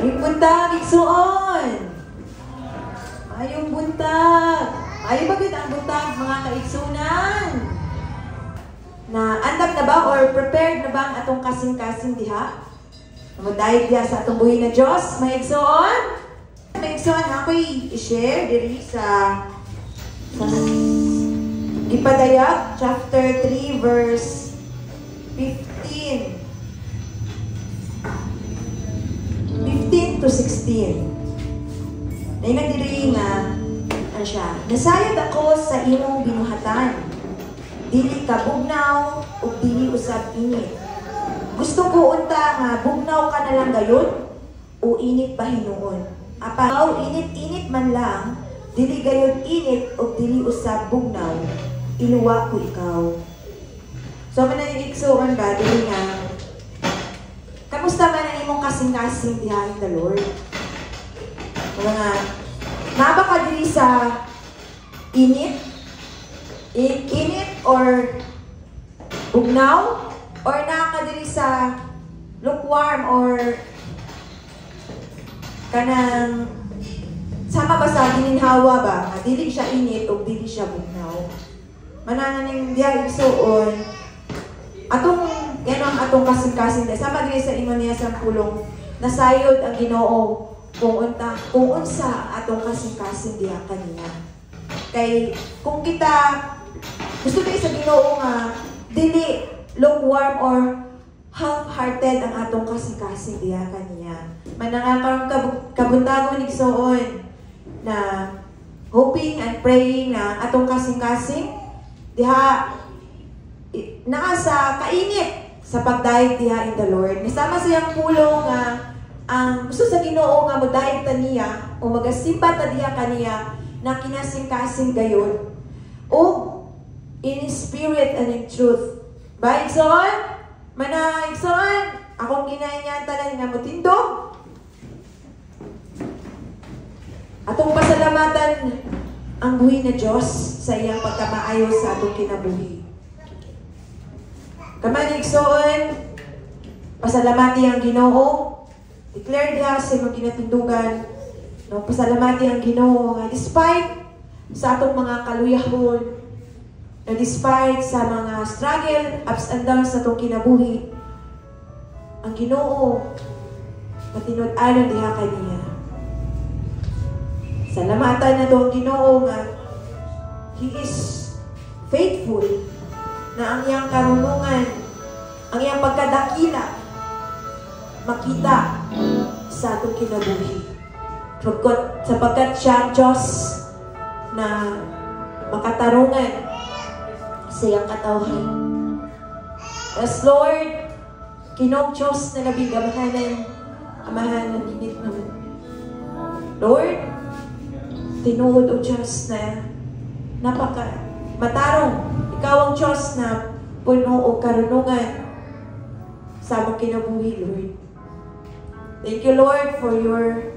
Ayong buntag, igsuon. Ayong buntag. Ayong bagay ang buntag, mga kaigsunan. Na andam na ba or prepared na ba ang atong kasing-kasing diha? Dahil diha sa atong buhay na Diyos, may igsuon. May igsuon, ako'y i-share diri sa Gipadayag, chapter 3, verse 15 to 16. Nainag diri na ano siya, nasayod ako sa imong binuhatan. Dili ka bugnaw o dili usab init. Gusto ko unta nga bugnaw ka na lang gayon o init pa hinuon. Apaw init-init man lang, dili gayon init o dili usab bugnaw, iluwa ko ikaw. So mananigigsuon ba dili nga kamusta man ang imong kasing-kasing behind the Lord? Mga naba ka diri sa init? Init or bugnaw? Or naka diri sa lukewarm or kanang sama ba sa gininhawa ba? Dili siya init o dili siya bugnaw. Manangan ng diya igsuon atong yan ang atong kasing-kasing dahil sama din sa ingon niya sa pulong nasayod ang Ginoo kung unsa atong kasing-kasing diha kanina. Kay kung kita gusto tayo sa Ginoo nga dili lukewarm or half-hearted ang atong kasing-kasing diha kanina. Manangan karong kabuntagon igsuon na hoping and praying na atong kasing-kasing diha naa sa kainit sa pagdayeg diha in the Lord. Nisama siyang pulong nga ang gusto sa Ginoo nga modayeg ta niya o magasimba ta diha kaniya na kinasing-kasing gayon o in spirit and in truth. Ba igsoon? Mana igsoon? Akong ginayanyan tanan nga motindog. Atong pasalamatan ang buhi na Diyos sa iyang pagkamaayo sa atong kinabuhi. Kamanigsoon, pasalamati ang Ginoo. Declare diha sa imong ginatindugan. No, pasalamati ang Ginoo nga despite sa atong mga kaluyahon, na despite sa mga struggle, ups and downs sa atong kinabuhi, ang Ginoo patinud-anon diha kaniya. Salamatan na do ang Ginoo nga He is faithful na ang iyang karunungan, ang iyang pagkadakila, makita sa atong kinabuhi. Sapagkat siya ang Diyos na makatarungan sa iyang katawhan. As Lord, Kinong Diyos na labing amahanan, amahan ng init naman. Lord, tinuod o Diyos na napaka matarong. Ikaw ang Diyos na puno o karunungan sa among kinabuhi, Lord. Thank you, Lord, for your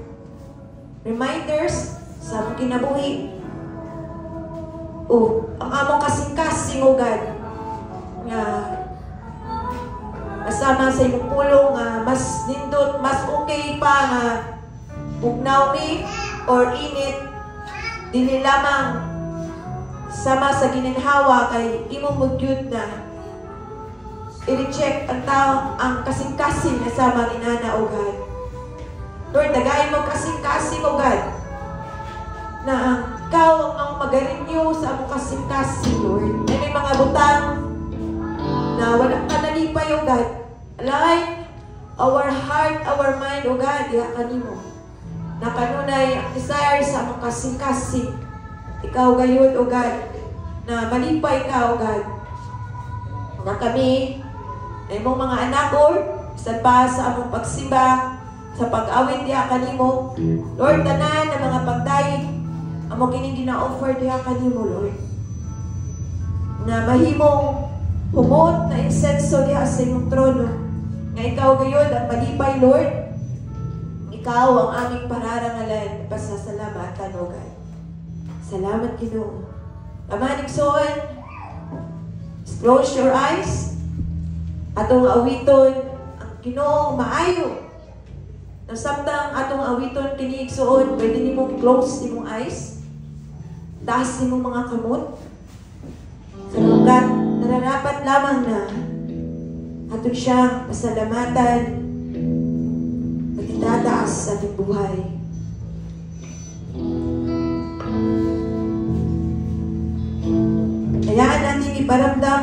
reminders sa among kinabuhi. O, ang among kasing-kasing, O God, nga kasama sa imong pulong nga mas nindot, mas okay pa nga bugnaw mi or init, dili lamang sama sa gininhawa kay imong magyud na i-reject ang tao ang kasing-kasing na sama ni Nana, O God. Lord, dagayin mo kasing-kasing, O God, na ang ikaw ang mag-renew sa among kasing-kasing, Lord. May mga butang na walang kanalipay, O God. Align our heart, our mind, O God, diha kanimo. Na kanunay ang desire sa among kasing-kasing. Ikaw gayon, O God, na malipay ka, O God. Na kami, ay mong mga anak, Lord, sa pa sa among pagsimba, sa pag-awit diha kanimo. Lord, tanan na mga pagdayeg, among kining gina-offer diha kanimo, Lord. Na mahimong humot na insenso diha sa imong trono. Nga ikaw gayon ang malipay, Lord. Ikaw ang aming pararangalan, pasasalamatan, O God. Salamat, Ginoo. Kamanigsoon, close your eyes. Atong awiton ang Ginoo maayo. Nasabtang atong awiton kini igsuon, pwede nimong close imong eyes. Taas imong mga kamot. Sa lugar, nararapat lamang na aton siyang pasalamatan at itataas sa ating buhay. Hayaan natin iparamdam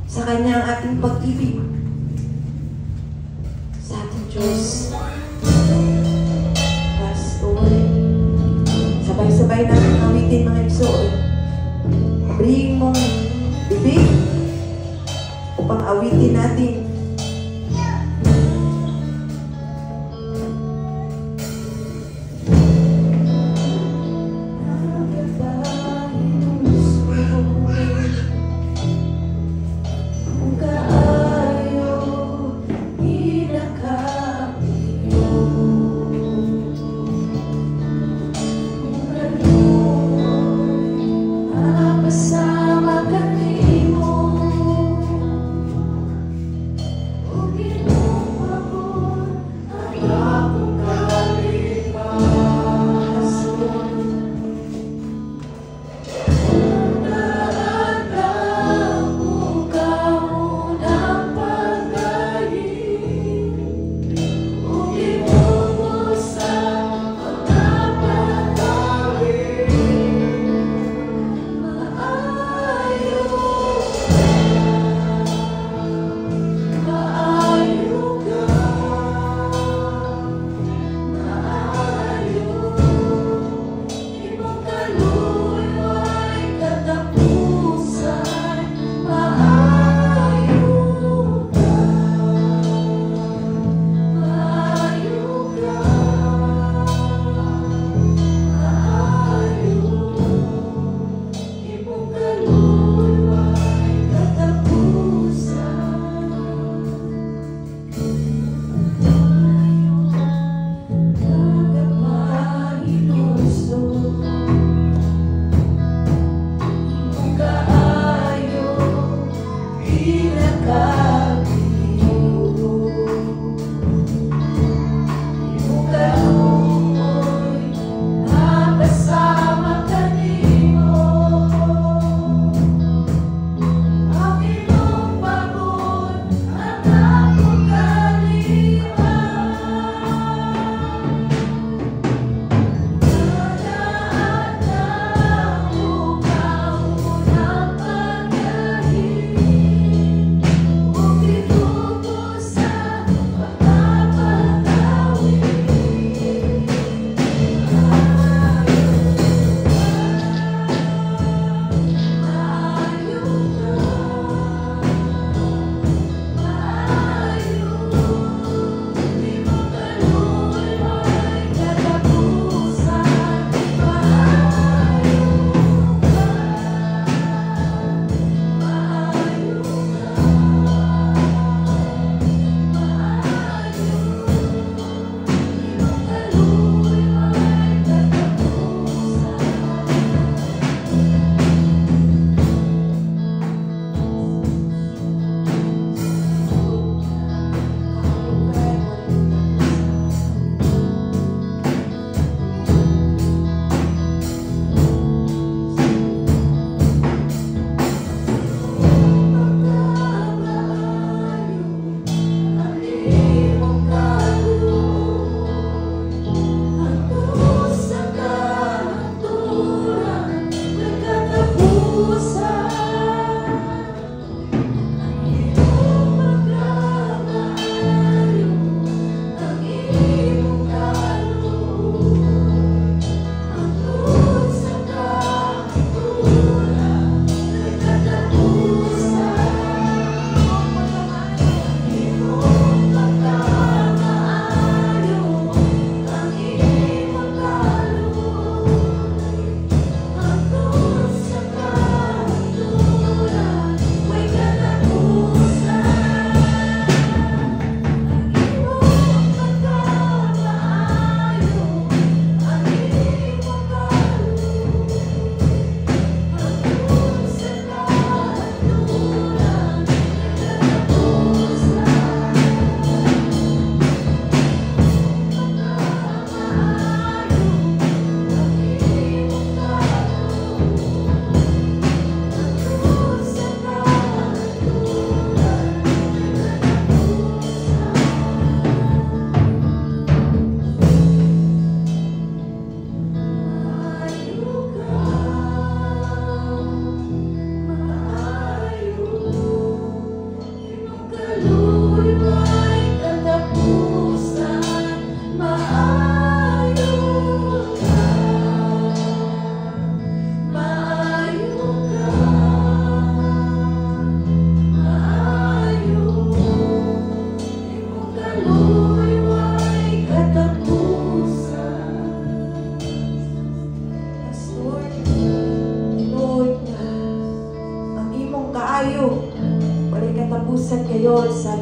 sa Kanya ang ating pag-ibig sa ating Diyos. Pastor, sabay-sabay natin awitin mga igsoon. Abrihin mong bibig upang awitin natin.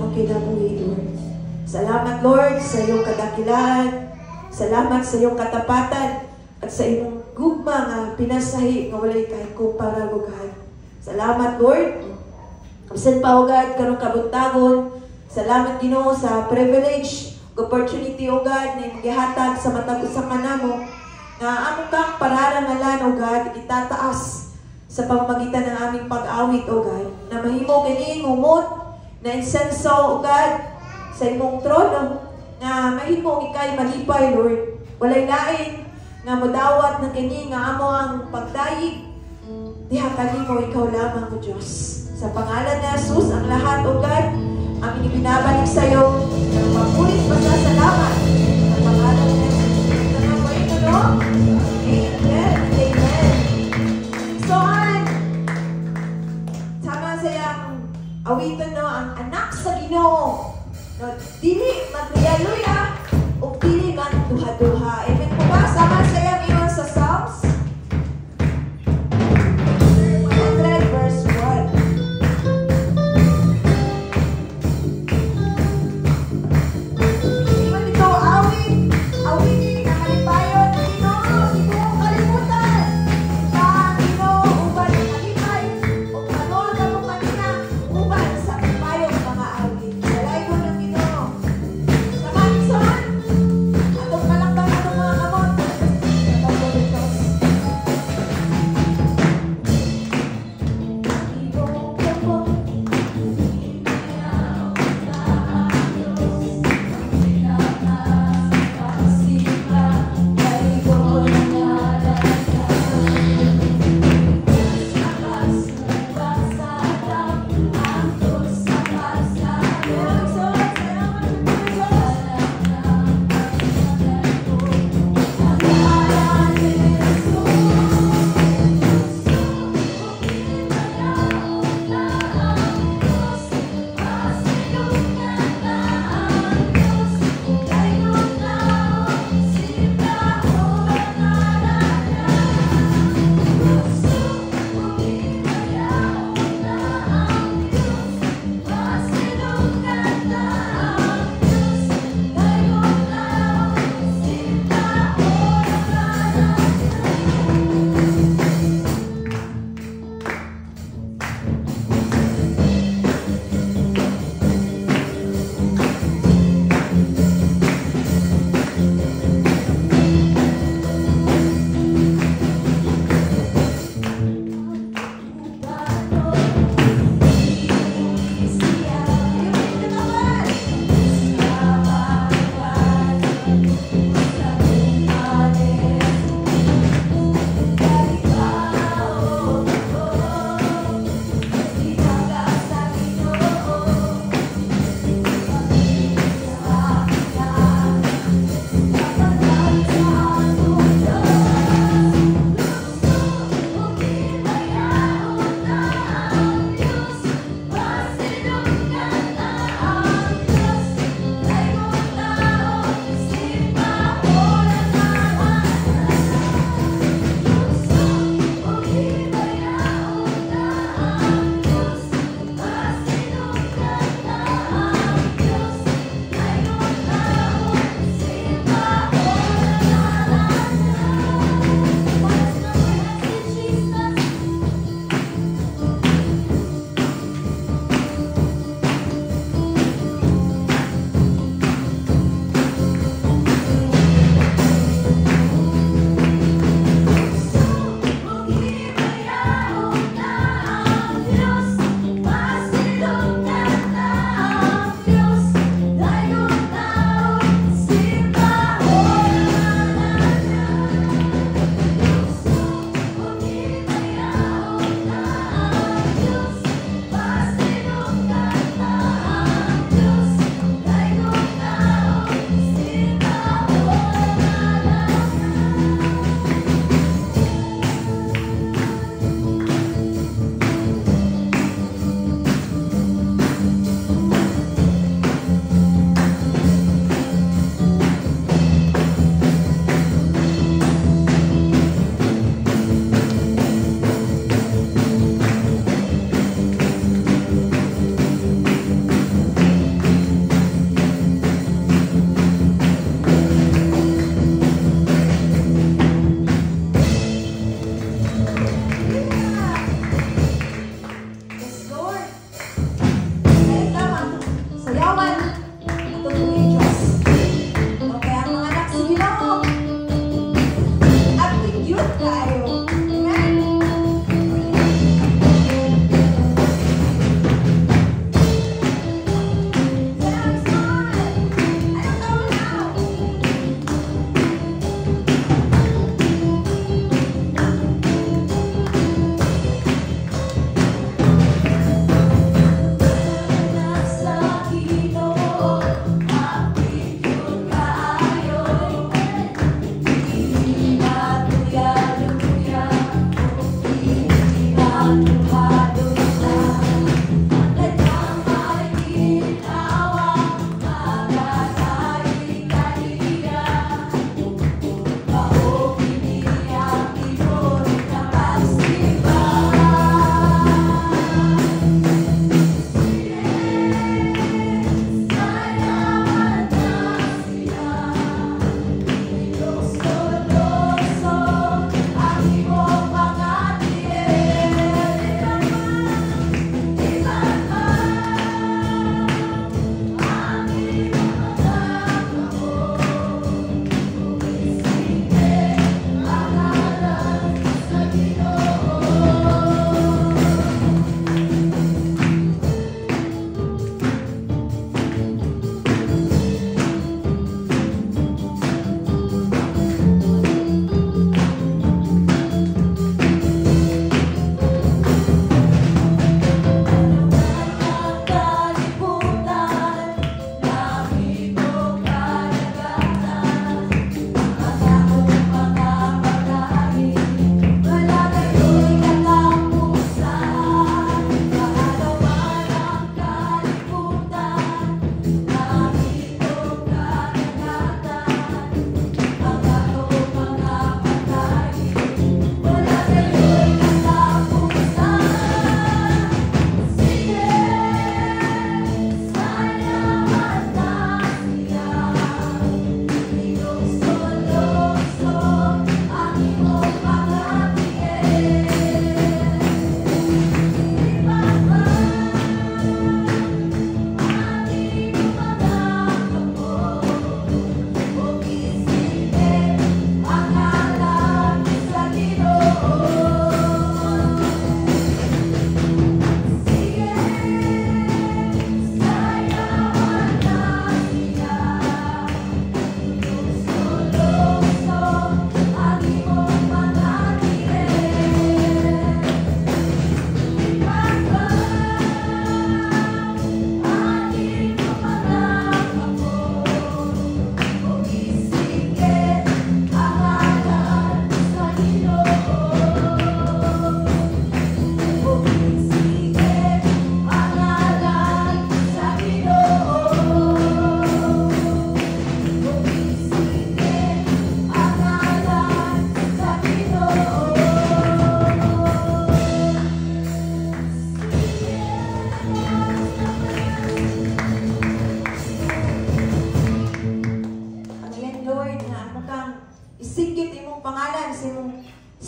among kinabuhi, Lord. Salamat, Lord, sa iyong kadakilan. Salamat sa iyong katapatan at sa iyong gugma nga pinasahi nga walay kahit kumpara, God. Salamat, Lord. Bisan pa, God, karong kabuntagon. Salamat, Ginoo, sa privilege, opportunity, O God, na gihatag sa matag usa ka namo nga among kang pararangalan, O God, itataas sa pamamagitan ng aming pag-awit, O God, na mahimo kini ngumot na insenso, O God, sa imong trono, na mahimo ikay malipay, Lord. Walay lain nga modawat ng kini nga amo ang pagdayig. Diha kanimo ikaw lamang, O Diyos. Sa pangalan ni Jesus, ang lahat, O God, ang ibinabalik sa iyo ng mapulit pasasalamat. Sa pangalan ni Jesus. Sa po ito, no? Amen and amen. So, tama sa iyang awitan, no? Ang anak sa Ginoo. No, dili magluya-luya o dili magduha-duha. Amen po ba? Sama sa iyang iyon sa Psalms 100 verse 1. Iman ito, awit na halipayon, Ginoo, di mo kalimutan. Sa Ginoo, uban ng halipay, o kanol na mo kanina, uban sa halipayon mga awit. Walay ko ng Ginoo. Sa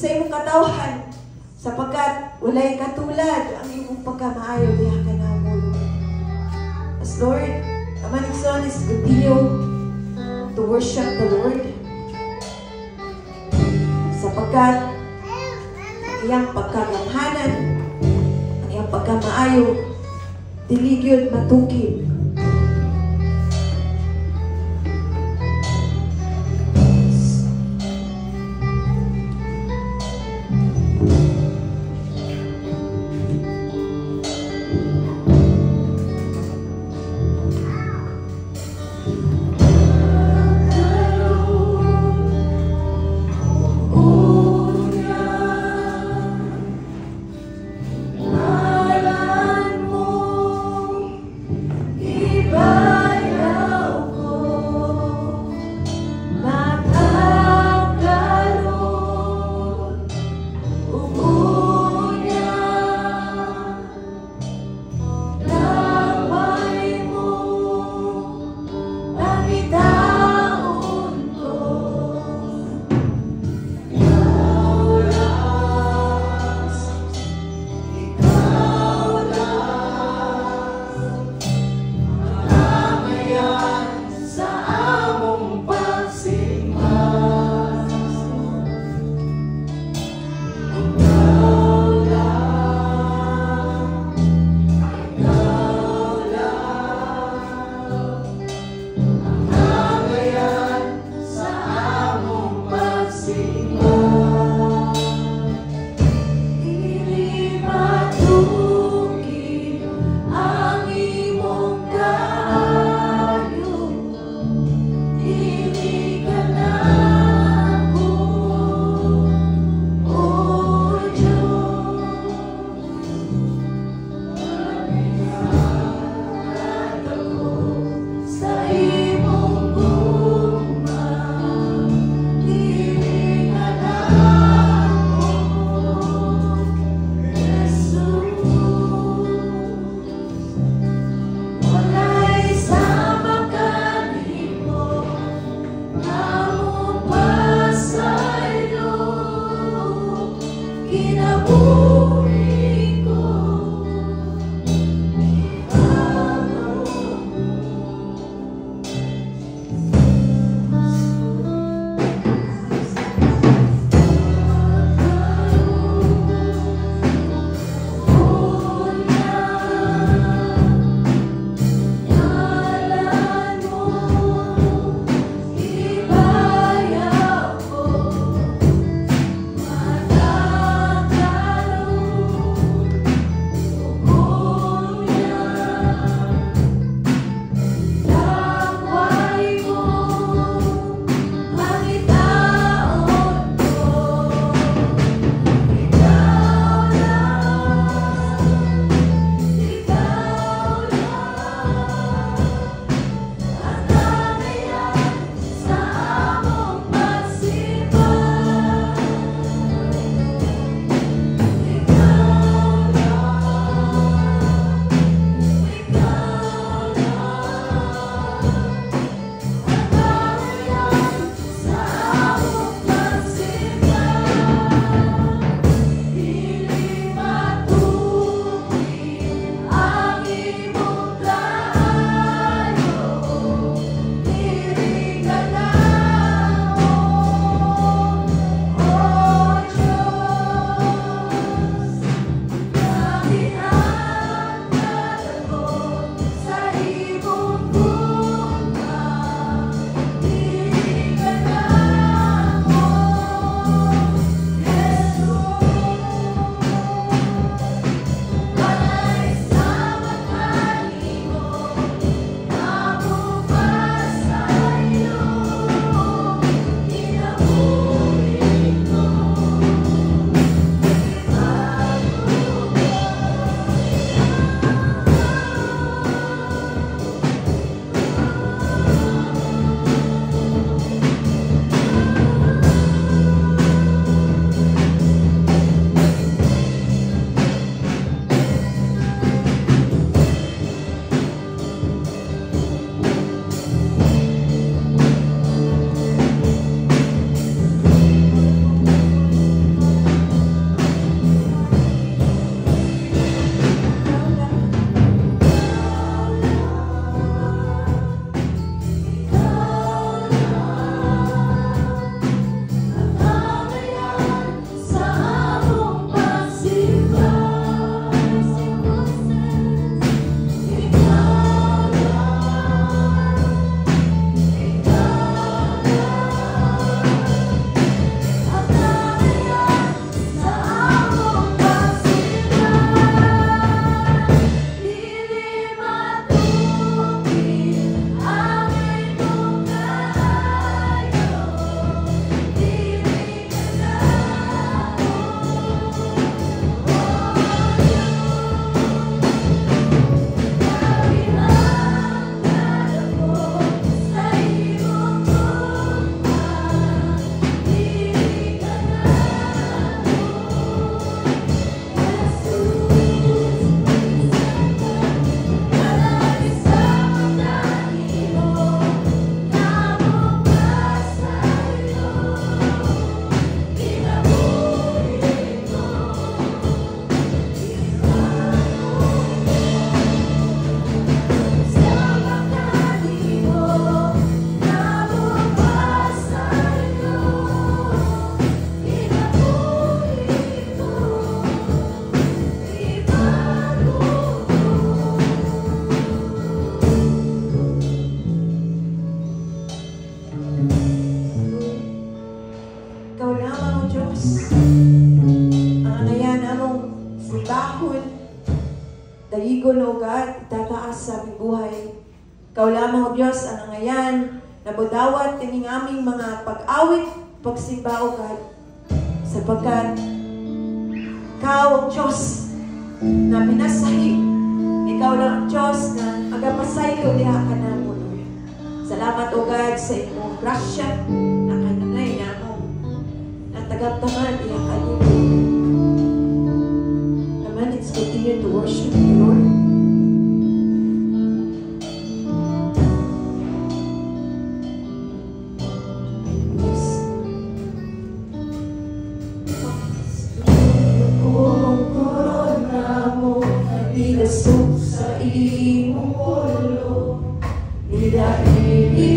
sa imong katawhan sapagkat walay katulad ang imong pagkamaayo diha kanamo. As Lord, ang manigson is continue to worship the Lord sapagkat ang iyang pagkagamhanan, ang iyang pagkamaayo, dili gyud matukib. pag-igon o God, itataas sa aming buhay. Ikaw lamang o Diyos, ang ngayon, nabudawat kining aming mga pag-awit, pagsimba o God, sapagkat Ikaw ang Diyos na pinasahi. Ikaw lang ang Diyos na agapasayo diha ka na mo, Lord. Salamat o God sa imong grasya na kanunay na mo. Natagap-taman diha ka ni Lord. Amen. Let's continue to worship you, Lord. Ilasok sa imong ulo, nilahili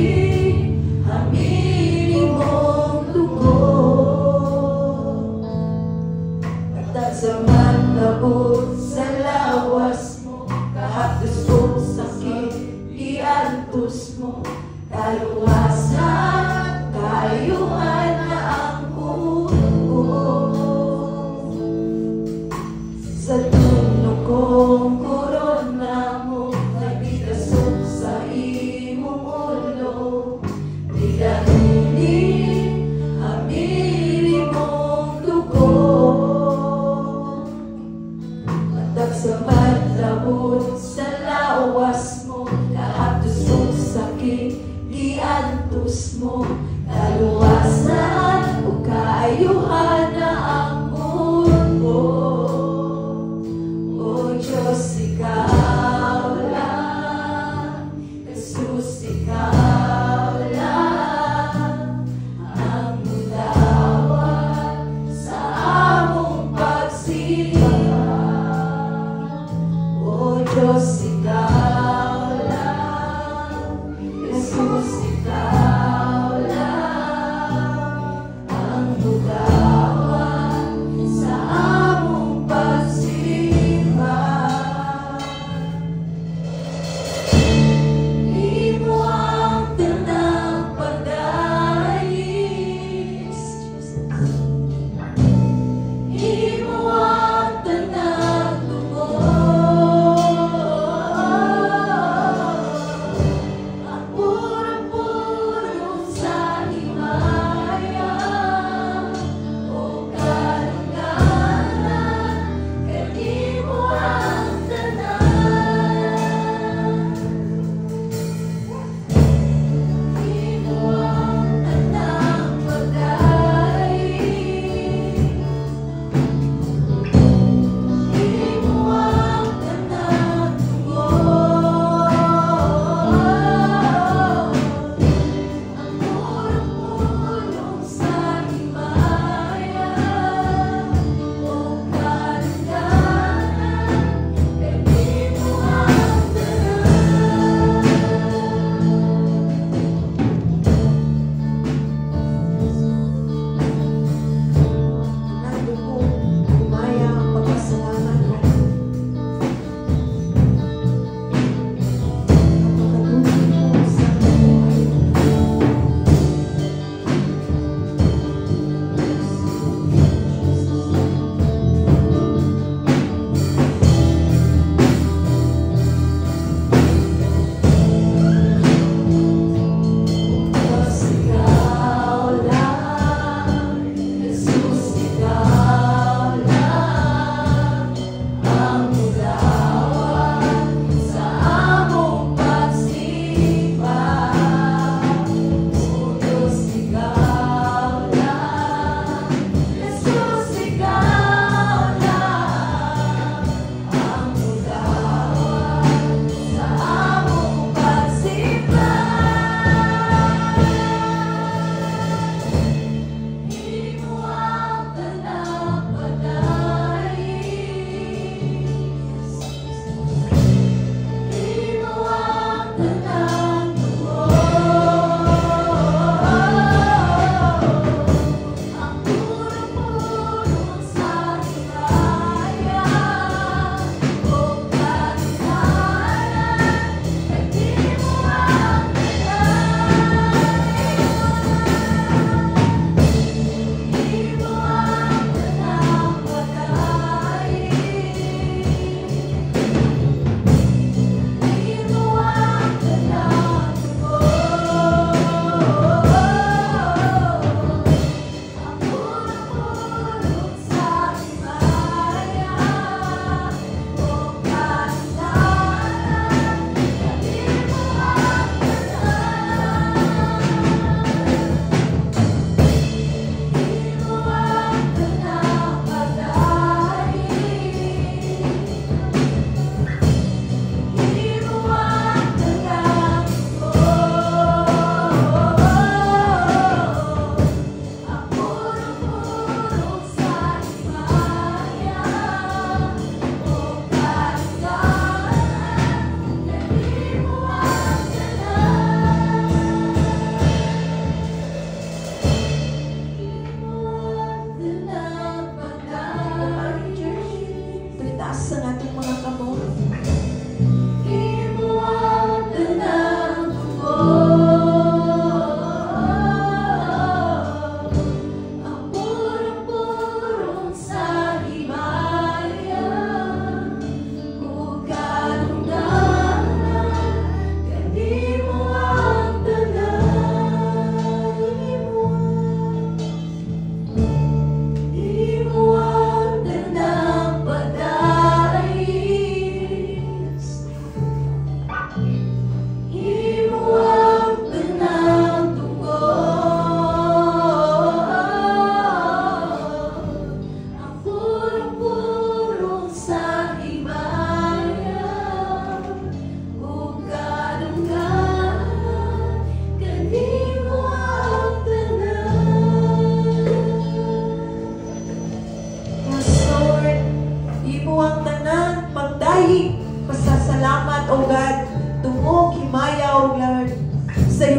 hamili mong dugo, at sa manlabot sa lawas mo, kahapdos kong sakit, iantos mo, kaluwasan, kayuhan na ang buo. Sa kung korona mo nabitasok sa imong ulo, nilahili hamili mong dugo, matag sa madlabot sa lawas mo, kahapdos kong sakit diantos mo, kaluwasan o kaayuhan na ang mundo. Diyos, ikaw lang, Jesus, ikaw lang, ang mudawat sa among pagsimba. O Diyos, ikaw lang, Jesus, ikaw lang, ang mudawat sa among pagsimba. Imo ang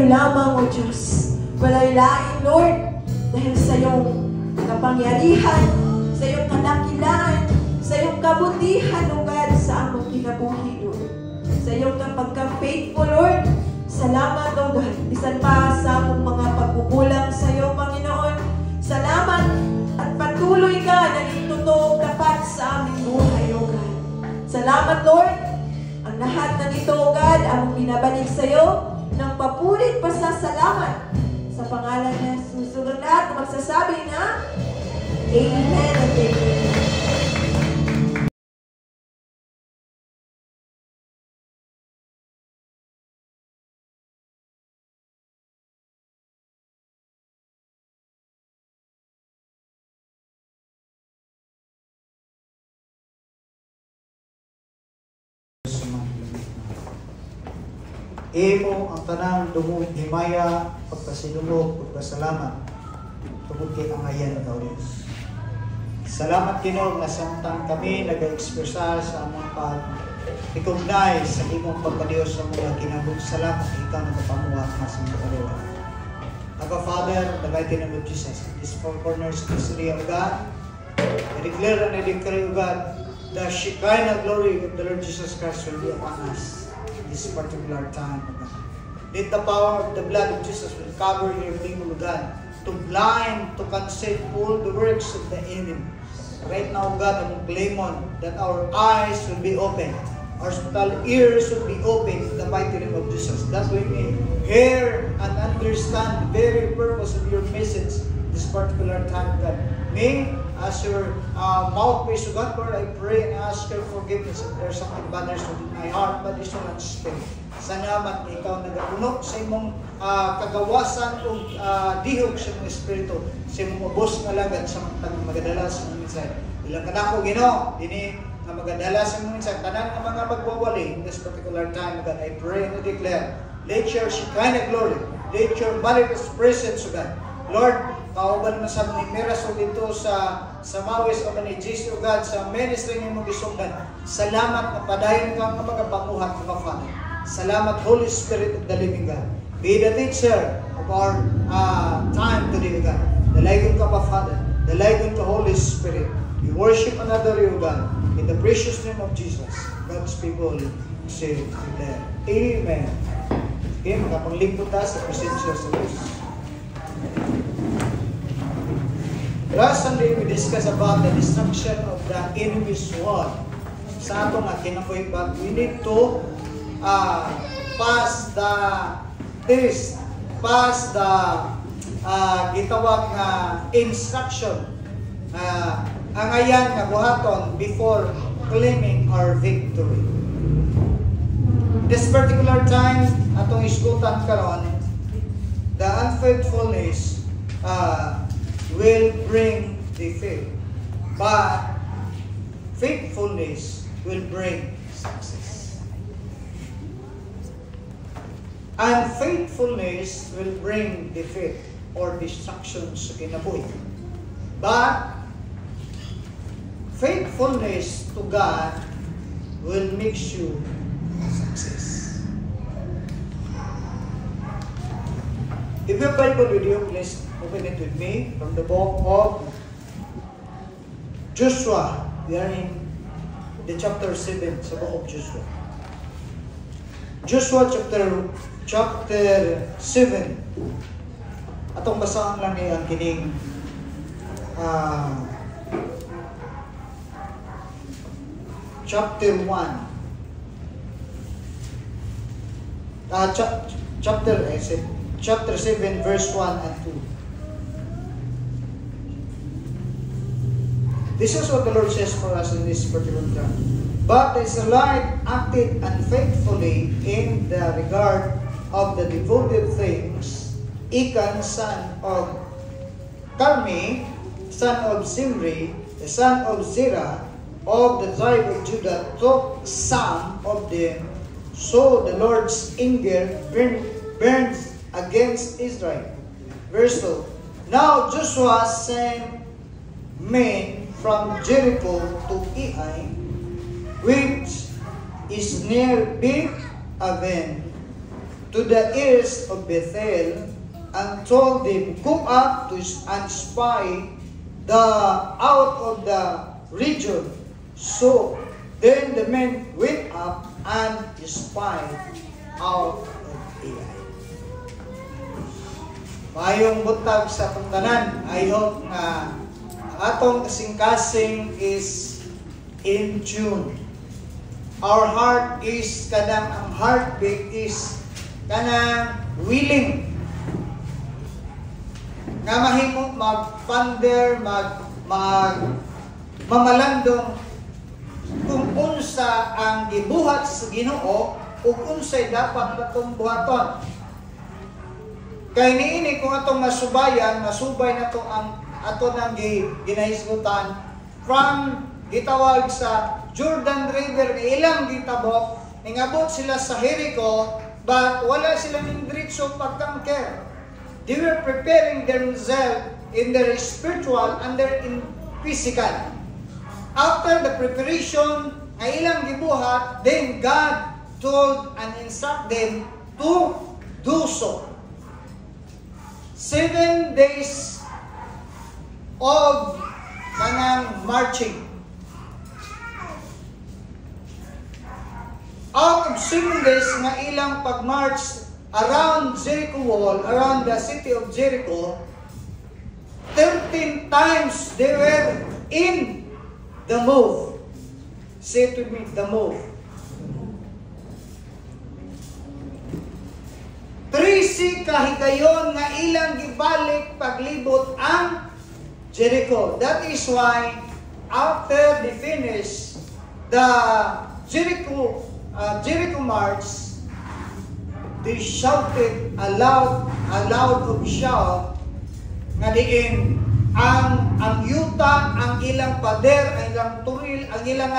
iyo lamang, O Diyos. Walay lain, Lord, dahil sa iyong kapangyarihan, sa iyong kadakilaan, sa iyong kabutihan, O God, sa among kinabuhi, Lord. Sa iyong kapagka-faithful, Lord. Salamat, O God. Bisan pa sa among mga pagkukulang sa iyo, Panginoon. Salamat at patuloy ka naging totoo tapat sa aming buhay, O God. Salamat, Lord. Ang lahat ng ito, O God, among binabalik sa iyo ng papurit pasasalamat sa pangalan niya. Susunod lahat magsasabi na Amen and Amen. Imo ang tanang dumog himaya, pagpasilumog, pagpasalamat, tungod kay kangayan ng Diyos. Salamat Ginoo nga samtang kami nag-ekspresa sa among pag-recognize sa imong pagkadiyos sa mga kinabut. Salamat ikaw nagapamuha nga sa mga kaliwa. Aga Father, the mighty name of Jesus, in these four corners of the city of God, I declare and I declare, God, the Shekinah glory of the Lord Jesus Christ will be upon us this particular time, O God. Let the power of the blood of Jesus will cover your people, O God, to blind, to conceal all the works of the enemy. Right now, God, I'm claiming that our eyes will be open, our spiritual ears will be open in the mighty name of Jesus, that we may hear and understand the very purpose of your message this particular time, God. May, as your mouthpiece, O God, Lord, I pray and ask your forgiveness if there's something bothers within my heart, body, soul, and spirit. Salamat na ikaw nagapuno sa imong kagawasan o dihog sa mga espiritu, sa imong ubos nga lagad sa mga magadala sa mga mensahe. Ilang kanako, Ginoo, dini nga magadala sa mga mensahe, tanan nga mga magwawali in this particular time, God, I pray and I declare, let your Shekinah glory, let your manifest presence, O God, Lord, kauban na sa ni Miraso dito sa Mawis o ni Jesus, O God, sa ministry ng mong gisungdan. Salamat na padayon ka nga magapanguhat, mga Father. Salamat, Holy Spirit of the living God. Be the teacher of our time today, O God. Dalagon ka pa, Father. Dalagon ka, Holy Spirit. We worship and adore you, God. In the precious name of Jesus, God's people say amen. Amen. Okay, makapanglingkod ta sa presensya sa Diyos. Last Sunday, we discussed about the destruction of the enemy's wall. Sa ato nga kinakoy, but we need to pass the test, pass the gitawag nga instruction. Ang ayan nga buhaton before claiming our victory. This particular time, atong isgutan karon, the unfaithfulness will bring defeat, but faithfulness will bring success. Unfaithfulness will bring defeat or destruction sa kinabuhi, but faithfulness to God will make you success. If you have Bible with you, please open it with me from the book of Joshua. We are in the chapter 7 sa book of Joshua. Joshua chapter 7. Atong basahan lang niya ang kining chapter 1. Chapter 7 verse 1 and 2. This is what the Lord says for us in this particular time. But the Israelites acted unfaithfully in the regard of the devoted things. Achan, son of Carmi, son of Zimri, the son of Zerah, of the tribe of Judah, took some of them. So the Lord's anger burns against Israel. Verse 2. Now Joshua sent men from Jericho to Ai, which is near Beth Aven, to the ears of Bethel and told them, "Go up to and spy out of the region." So then the men went up and spied out of Ai. Mayong butag sa tungtanan. I hope na ang atong kasing-kasing is in tune. Our heart is kanang, ang heartbeat is kanang willing nga mahimo mag-ponder, mamalandong kung unsa ang gibuhat sa Ginoo ug unsay dapat natong buhaton. Kay niini kung atong masubayan, masubay na to ang ato nang ginahisgutan from gitawag sa Jordan River nga ilang gitabok, ningabot sila sa Jericho, but wala silang diretso pagkangker. They were preparing themselves in their spiritual and their in physical. After the preparation nga ilang gibuhat, then God told and instruct them to do so. 7 days of kanang marching. Out of 7 days nga ilang pag-march around Jericho wall, around the city of Jericho, 13 times they were in the move. Say to me, the move. 13 kahigayon nga ilang gibalik paglibot ang Jericho. That is why after they finish the Jericho march, they shouted a loud of shout nga diin ang yuta, ang ilang pader, ang ilang turil, ang ilang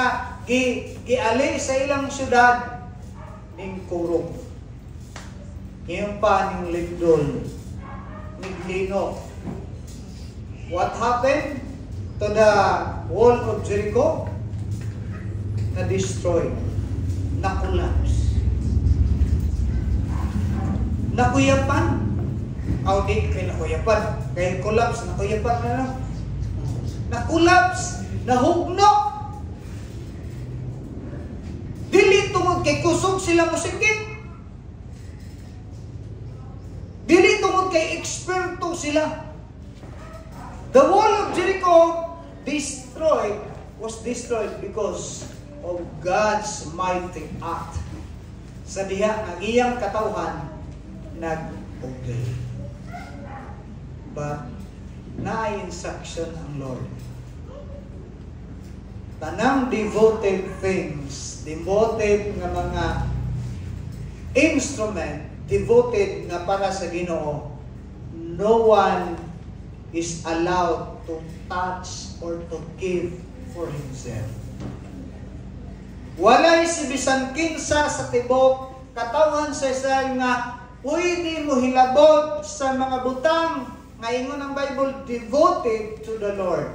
giali sa ilang syudad ning kurong. Ngayon pa ning lindol, niglino. What happened to the wall of Jericho? Na-destroy, na-collapse. Nakuyapan. Di kay nakuyapan. Kaya collapse, nakuyapan na lang. Na-collapse, nahugno. Dili tungod kay kusog sila musikit. Dili tungod kay eksperto sila. The wall of Jericho was destroyed because of God's mighty act. Sa diha ang iyang katawhan nag-obey. But na-instruction ang Lord. Tanang devoted things, devoted nga mga instrument, devoted nga para sa Ginoo, no one is allowed to touch or to give for himself. Walay si bisan kinsa sa tibok katawan sa Israel nga pwede mo hilabot sa mga butang nga ingon ang Bible, devoted to the Lord.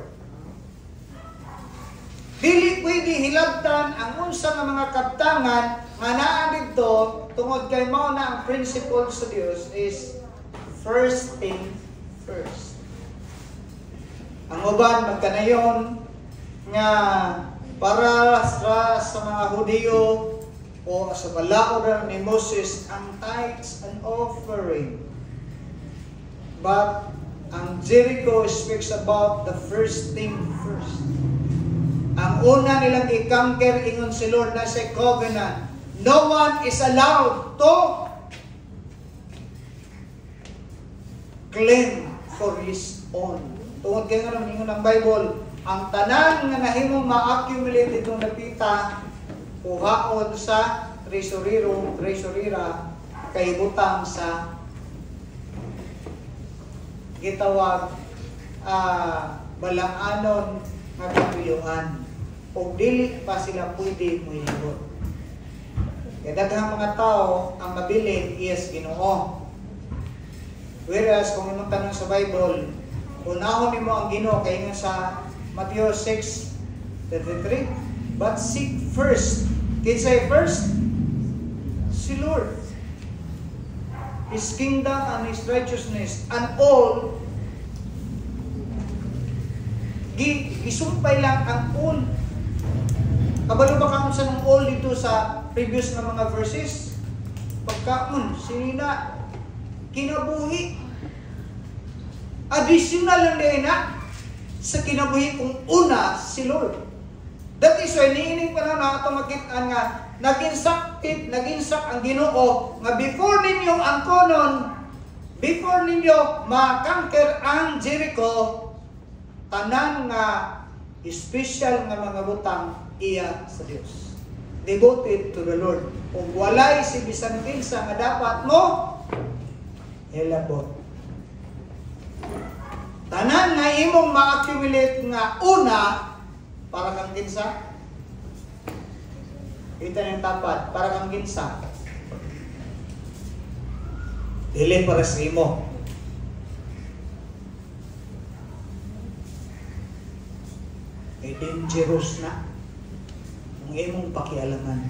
Dili pwede hilabtan ang unsa nga mga kabtangan nga naa didto tungod kay mao na ang principle sa Dios is first thing first. Ang uban magkanayon nga para sa mga Hudiyo o sa balaod ni Moses ang tithes and offering. But ang Jericho speaks about the first thing first. Ang una nilang i-conquer ingon si Lord na sa covenant. No one is allowed to claim for his own. Tungod kay nga naman ingon ang Bible, ang tanan nga nahimong ma-accumulate itong napita, kuhaon sa tresurira, kay butang sa gitawag balaanon nga kapuyuhan. O dili pa sila pwede mo hilabot. Kaya daghang mga tao ang mabilin is Ginoo. Whereas kung imong tanong sa Bible, unahon nimo ang Ginoo kay nga sa Matthew 6:33, but seek first. Kinsay first? Si Lord. His kingdom and His righteousness, and all, gisumpay lang ang all. Kabalo ba kamo sa ng all dito sa previous na mga verses? Pagkaon, sinina, kinabuhi. Additional lang din na sa kinabuhi kung una si Lord. That is why niining pa na ito makitaan nga naginsak ang Ginoo nga before ninyo ang konon, before ninyo makangker ang Jericho, tanan nga special nga mga butang iya sa Dios. Devoted to the Lord. Kung walay si bisan kinsa nga dapat mo hilabot. Tanan nga imong ma-accumulate nga una para kang kinsa. Kita ng tapat para kang kinsa. Dili para sa imo. Ay dangerous na kung imong pakialaman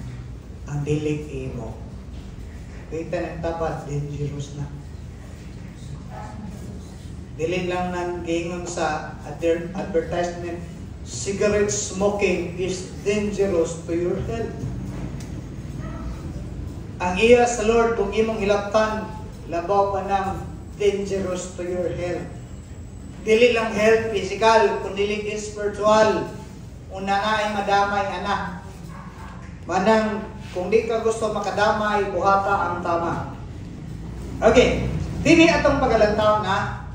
ang dili imo. Kita ng tapat, dangerous na. Dili lang nang gingon sa advertisement, cigarette smoking is dangerous to your health. Ang iya sa Lord, kung imong hilaptan, labaw pa ng dangerous to your health. Dili lang health physical, kundi spiritual. Una na ay madamay, anak. Manang, kung di ka gusto makadamay, buhata ang tama. Okay, dini atong pagalantaw na,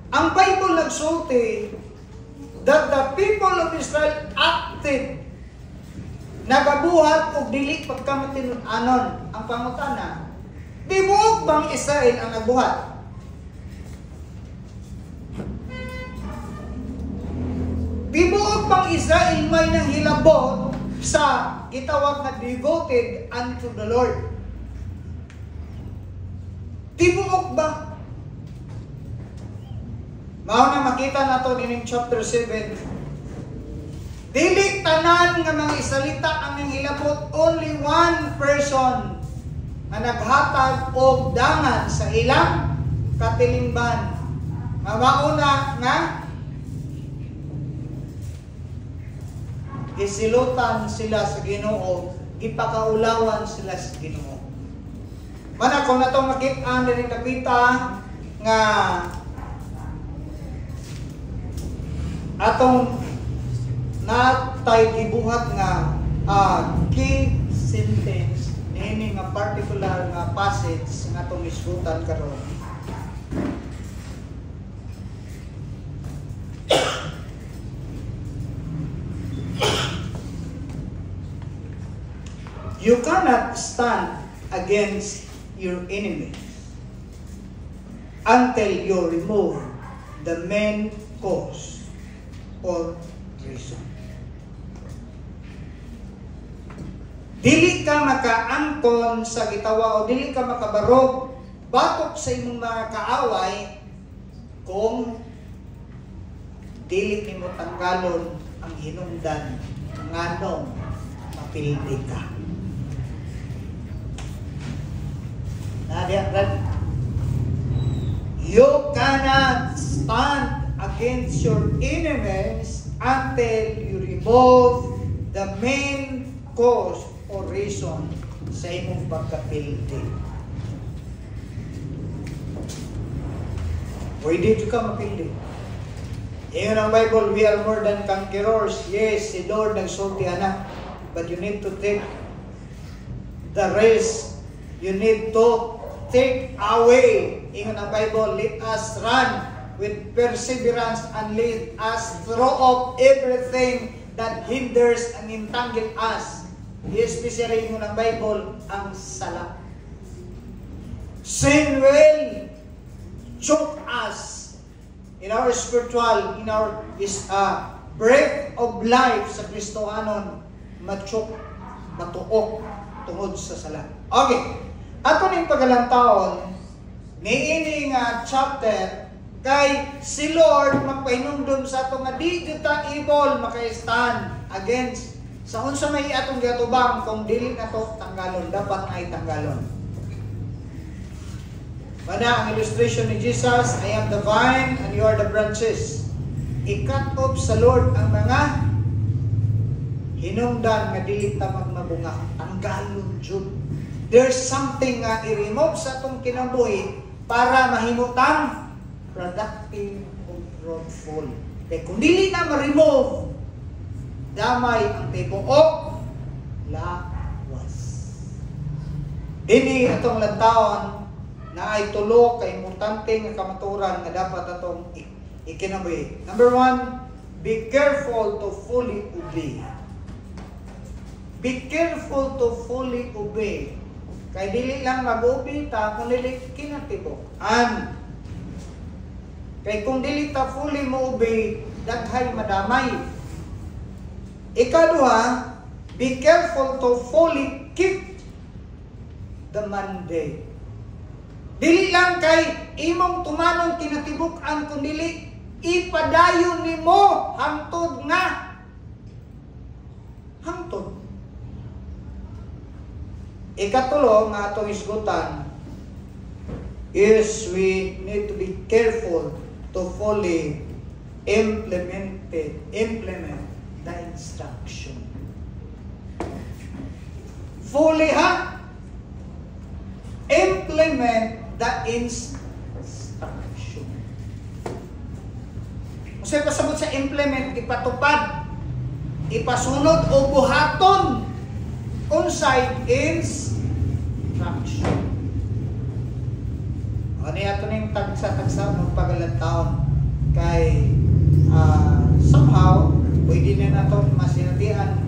ang Bible nagsulti that the people of Israel acted, nagabuhat o dili pagkamatinuanon. Ang pangutana, di buok bang Israel ang nagbuhat? Di buok bang Israel may nang hilabot sa gitawag na devoted unto the Lord? Di buok ba? Mao na makita nato din chapter 7. Dili tanan nga mga Israelita ang nanghilabot, only one person nga naghatag og dangan sa ilang katilingban. Mauna nga isilutan sila sa Ginoo, ipakaulawan sila sa Ginoo. Mana kung natong makita din kapita nga atong natay gibuhat nga key sentence nini nga particular nga passage nga atong isgutan karon. You cannot stand against your enemies until you remove the main cause or reason. Dili ka makaangkon sa gitawa o dili ka makabarog batok sa imong mga kaaway kung dili nimo tanggalon ang hinungdan nganong mapildi ka. You cannot stand against your enemies until you remove the main cause or reason sa imong pagkapildi. Pwede ka mapildi. Iyon ang Bible, we are more than conquerors. Yes, si Lord nagsulti anak, but you need to take the rest. You need to take away. Iyon ang Bible, let us run with perseverance and lead us throw off everything that hinders and entangle us. Especially yung ng Bible, ang sala. Sin will choke us in our spiritual, in our breath of life sa Kristohanon, machok, matuok, tungod sa sala. Okay, ato ning pagalantaon, niining chapter, kay si Lord magpahinumdum sa ato nga di kita able maka-stand against sa unsa may atong gatubang kung dili na to tanggalon, dapat ay tanggalon. Mana ang illustration ni Jesus, I am the vine and you are the branches. I-cut off sa Lord ang mga hinungdan nga dili ta magmabunga. Ang galon jud. There's something nga i-remove sa atong kinabuhi para mahimutang productive o fruitful. Kaya kung dili na ma-remove, damay ang tibuok lawas. Dini atong lantawon na ay tulo ka importante nga kamaturan nga dapat atong ikinabuhi. Number 1, be careful to fully obey. Be careful to fully obey. Kay dili lang mag-obey ta kung dili kinatibukan. Kay kung dili ta fully mo obey, daghay madamay. Ikaduha, be careful to fully keep the mandate. Dili lang kay imong tumanon kinatibuk-an kun dili ipadayon nimo hangtod nga hangtod. Ikatulo nga atong isgutan is we need to be careful to fully implement the instruction. Fully implement the instruction. Kasi pasabot sa implement, ipatupad, ipasunod o buhaton unsay instruction. Ano yato na yung tagsa-tagsa magpagalantaon kay somehow pwede na nato masinatian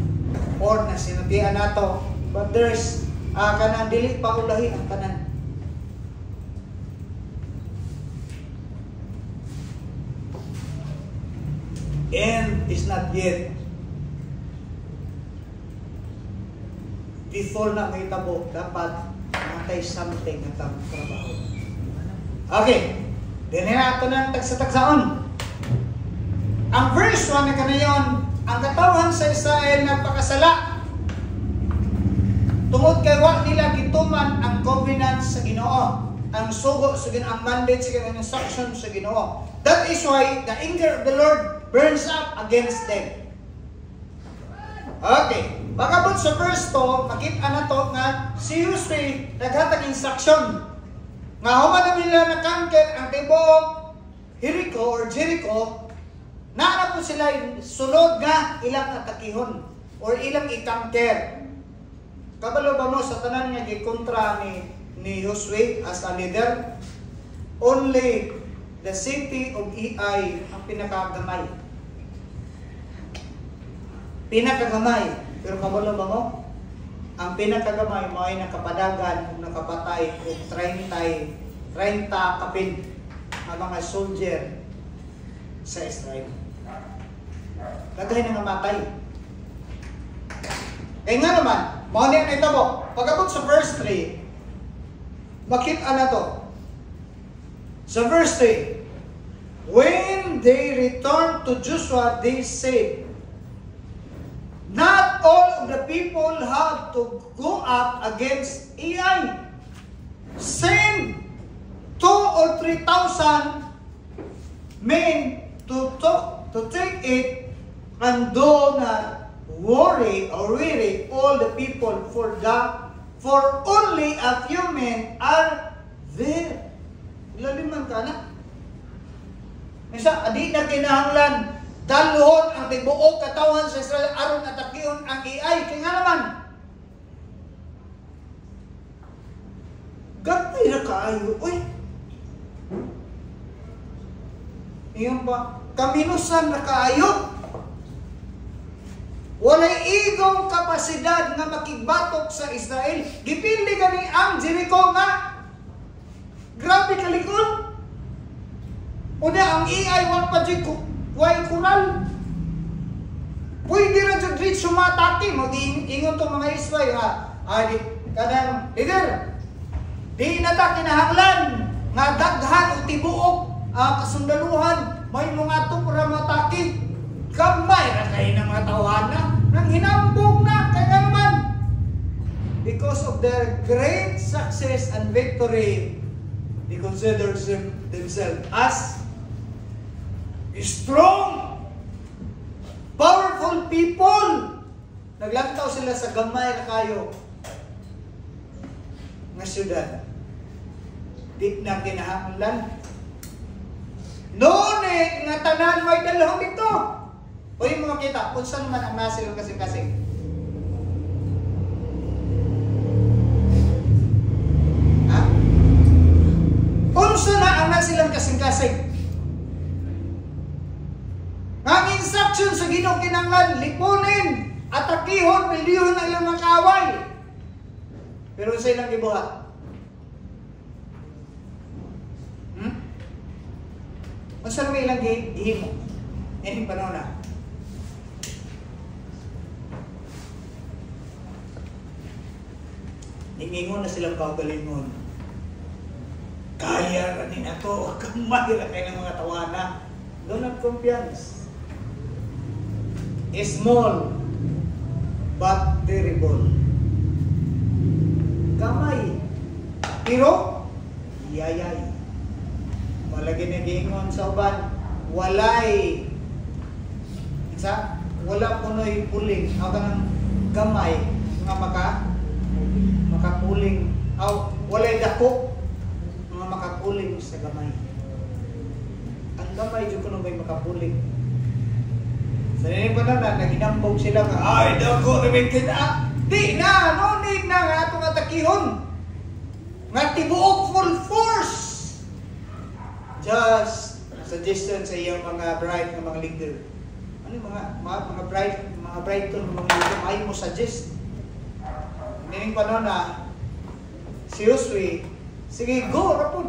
or nasinatian nato, but there's kanang dili pa ulahi ang tanan. And is not yet. Before na may tabo, dapat matay something at ang trabaho. Okay. Dini na ito ng tagsa-tagsaon. Ang verse 1 na kanayon, ang katawhan sa Israel nagpakasala. Tungod kay wa nila gituman ang covenant sa Ginoo, ang sugo sa Ginoo, ang mandate sa Ginoo, ang instruction sa Ginoo. That is why the anger of the Lord burns up against them. Okay. Pagabot sa verse 2, makita na to nga si Josue naghatag instruction. Nga human na nila nakangker ang tibuok Jericho, naana po sila sunod nga ilang atakihon or ilang ikangker. Kabalo ba mo sa tanan nga gikontra ni Josue as a leader? Only the city of Ai ang pinakagamay. Pero kabalo ba mo? Ang pinakagamay mo ay nakapadagan o nakapatay o 30 kapin ang mga soldier sa Israel. Lagay na namatay. Kaya nga naman, mahunin na ito mo. Pagkabot sa verse 3, makita na to. Sa verse 3, when they returned to Joshua, they said, not all of the people have to go up against Ai. Send 2,000 or 3,000 men to take it, and do not worry or weary all the people, for only a few men are there. Ilaliman ka na. Misa, adi na kinahanglan dalhon ang tibuok katawan sa Israel aron atakihon ang Ai. Kaya nga naman, gantay na kaayo. Uy! Iyon ba? Kaminusan na kaayo. Walay igong kapasidad na makigbatok sa Israel. Gipili gani ang Jericho nga. Grabe kalikon. Una ang Ai wal pa Jericho. Why kural? Pwede na dyan rin sumatake. Mag-ingon itong mga Israel nga. Kadang, leader, di na ta kinahanglan nga daghan o tibuok kasundaluhan. May mga ito para matake. Kamay na kayo ng mga tawana. Nang hinambog na. Kaya naman, because of their great success and victory, They consider themselves as strong, powerful people. Naglantaw sila sa gamay na kayo nga syudad. Di na kinahanglan. Noon nga tanan may dalawang dito. O yung mga kita, kung saan naman ang nasilang kasing-kasing. Ha? Kung saan na ang nasilang kasing-kasing. Ang instruction sa Ginoo kinanglan, lipunin, atakihon, milyon na ilang mga kaaway. Pero sa ilang gibuhat. Masa naman ilang gihimo? Yan yung panahon na. Ingingon na silang kaugalingon. Kaya rin ako, kamay na kayo ng mga tawana. Don't have confiance. Small, but terrible. Kamay. Pero, yayay. Malagi na giingon sa uban, walay. Isa, wala kuno'y puling. Aw ka ng gamay nga makapuling. Aw, walay dako nga makapuling sa gamay. Ang gamay dyan kuno may makapuling. Sa nini pa na, naginambog sila nga, ay, dako, namitin na. Di na, no need na nga itong atakihon. Nga tibuok full force. Just suggestion sa iyong mga bright ng mga leader. Ano yung mga bright to ng mga leader, ayaw mo suggest. Nining panon na, si Josué, sige, go, rapod.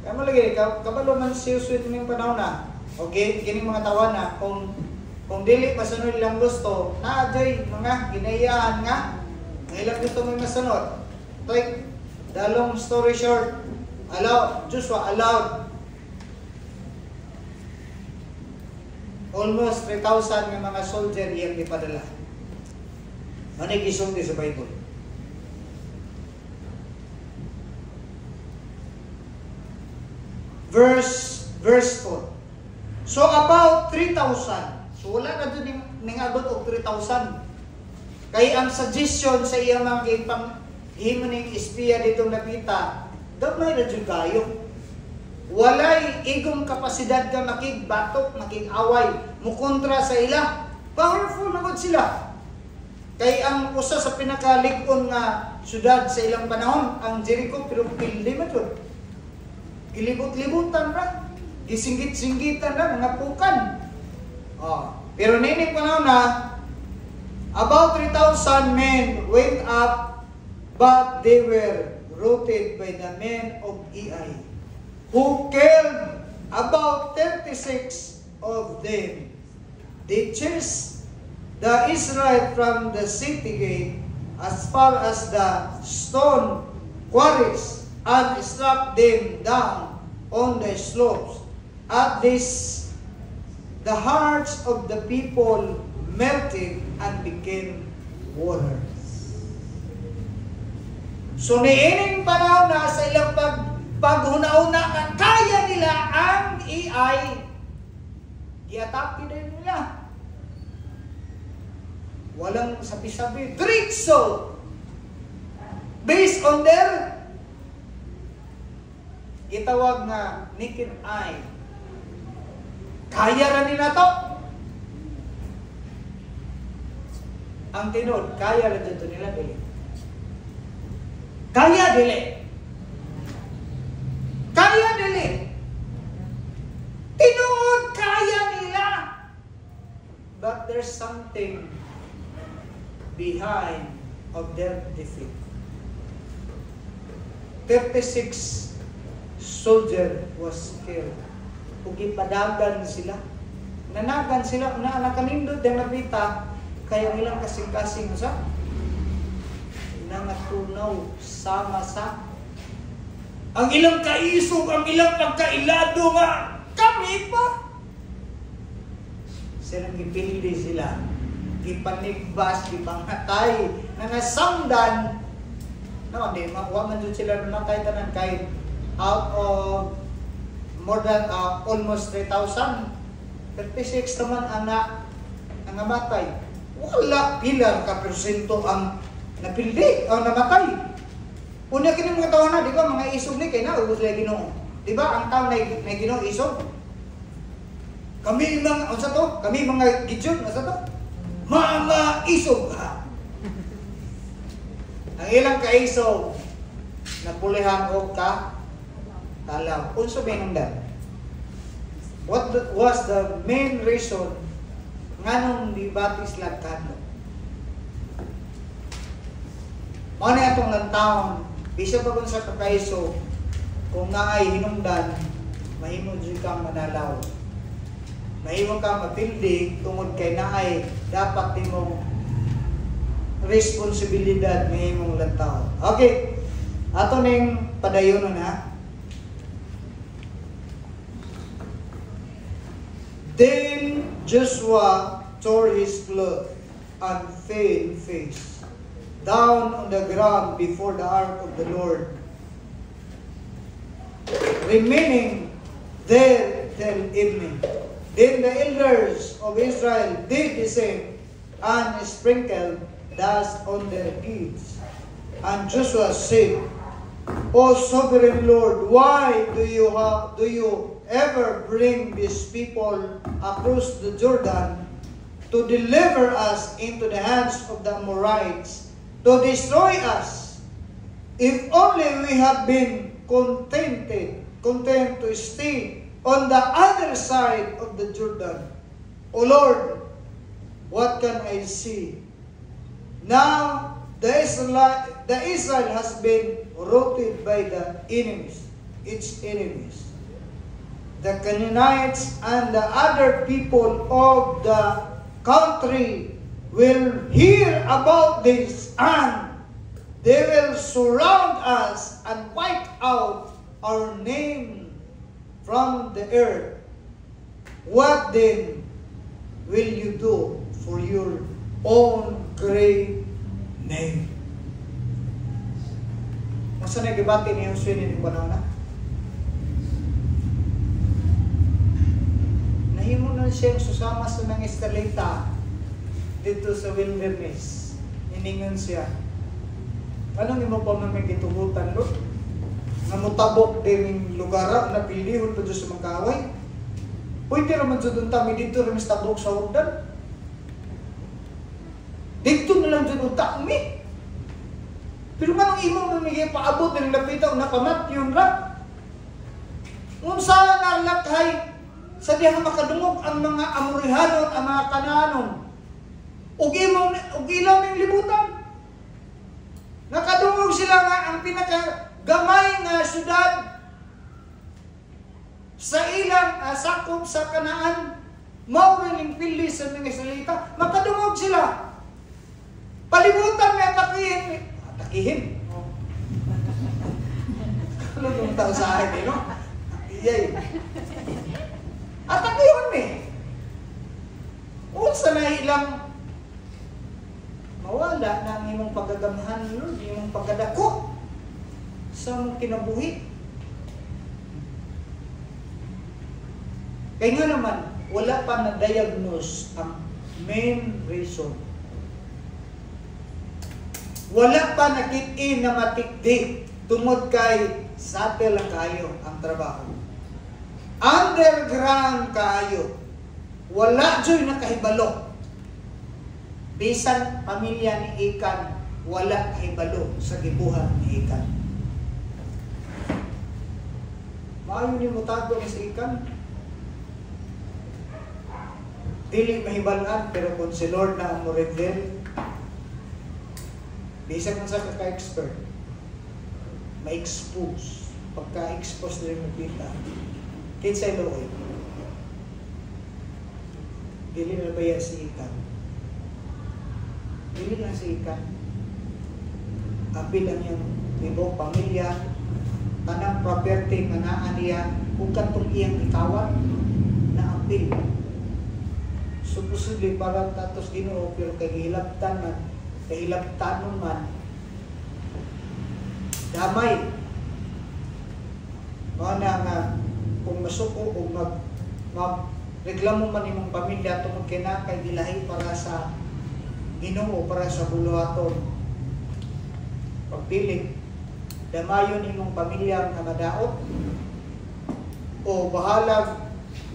Kaya mo lagi, kabalo man si Josué nining panon na, okay, gining mga tawa na, kung dili masunod ilang gusto, na-adjay mga ginayaan nga, ilang gusto mo masunod. Like, the long story short, Joshua allowed almost 3,000 ng mga soldier iyang ipadala. Manigisulti sa Bible. Verse 4. So about 3,000. So wala na doon ningabot og 3,000. Kay ang suggestion sa iyang mga himuning espiya ditong napita, gamay na dyan kayo. Walay igong kapasidad ka makigbatok, makig-away, mukontra sa ila. Powerful na sila. Kay ang usa sa pinakalig-on nga syudad sa ilang panahon, ang Jericho, pero pildi man yun. Gilibot-libutan ra, gisinggit-singgitan ra, mga pukan. Pero nining panahon na, about 3,000 men went up, but they were routed by the men of Ai, who killed about 36 of them. They chased the Israel from the city gate as far as the stone quarries and struck them down on the slopes. At this, the hearts of the people melted and became water. So niining panahon na sa ilang paghunauna na kaya nila ang AI, i-atake din nila. Walang sabi-sabi, diretso. Based on their itawag na naked eye. Kaya ra nila to. Ang tinod, kaya ra dito nila dili. Kaya dili. Kaya dili. Tinod, kaya nila. But there's something behind of their defeat. 36 soldier was killed. Ug ipadagan sila. Nanagan sila, nakanindot ang napita, kaya ilang kasing-kasing sa nangatunaw sama sa ang ilang kaisog, ang ilang pagkailado nga kami pa. Silang gipildi sila, gipanigbas, gipangatay, nangasamdan. No, di, wa man dyan sila namatay tanan kahit out of more than almost 3,000. 36 naman ang namatay. Wala pilar ka persento ang napildi o namatay. Una kini mga tao na, di ba, mga isog ni kay na ubos lagi Ginoo. Di ba ang tao na Ginoo isog? Kami mga unsa to? Kami mga Gideon unsa to? Mga isog ha. Ang ilang kaisog napulihan og talaw. Unsa ba nang What was the main reason nganong dibati sila kadto? Mao na atong lantawon, bisag pa kun sa kakaiso, kung naay hinungdan, mahimo jud kang manalaw. Mahimo kang mapildi tungod kay naay dapat nimong responsibilidad mahimong lantawon. Okay. Ato ning padayon na. Then Joshua tore his cloth and fell face down on the ground before the ark of the Lord, remaining there till evening. Then the elders of Israel did the same and sprinkled dust on their heads. And Joshua said, O sovereign Lord, why do you ever bring these people across the Jordan to deliver us into the hands of the Amorites, to destroy us? If only we had been content to stay on the other side of the Jordan. O Lord, what can I see? Now the Israel has been routed by its enemies. The Canaanites and the other people of the country will hear about this, and they will surround us and wipe out our name from the earth. What then will you do for your own great name? Masa nagibati ni Josue ni panahon na? Nahimo na siyang susama sa mga Israelita dito sa wilderness. Iningon siya. Anong imo pa man may gitugutan, Lord? Namutabok din ng lugar na pilihon pa sa mga kaway. Pwede naman sa doon kami dito rin sa tabok sa Jordan. Dito na lang dyan utak mi. Pero manong imong mamigay paabot ng lapita o napamat yung rat. Unsa na lakhay sa diha makadungog ang mga Amorihanon, ang mga Kanaanon. Ug ilang ning libutan. Nakadungog sila nga ang pinakagamay nga syudad sa ilang sakop sa Kanaan. Mao ning pili sa mga Israelita. Makadungog sila. Palibutan may atakihin. Atakihin? Ano nung tao sa akin, no? Iyay. Atakihin me. Unsa na ilang mawala na ang imong paggagamhan, Lord, imong paggadako sa mong kinabuhi. Kaya nga naman, wala pa na-diagnose ang main reason. Wala pa nakit-in na matikdik tungod kay satel lang kayo ang trabaho. Underground kayo. Wala dyo'y nakahibalo. Bisan pamilya ni Ikan, wala kahibalo sa gibuhat ni Ikan. Maayo ni mo tago ni si Ikan. Dili mahibalan, pero kung si Lord na ang mo-reveal, bisan man sa kaka-expert, ma-expose. Pagka-expose na rin magpita, kinsay loy. Dili na ba yan si Ikan? Dili lang si Ikan. Apil ang yung ibang pamilya, tanang property nga naan niya, kung katong iyang ikawan, na apil. Supposedly para tatos Ginoo, pero kahilabtanon man, damay. Mana nga, kung masuko o reklamo man imong pamilya tungod kay na kay gilahi para sa Ginoo, para sa buluhaton. Pagpili, damayon imong pamilya nga madaot o bahalag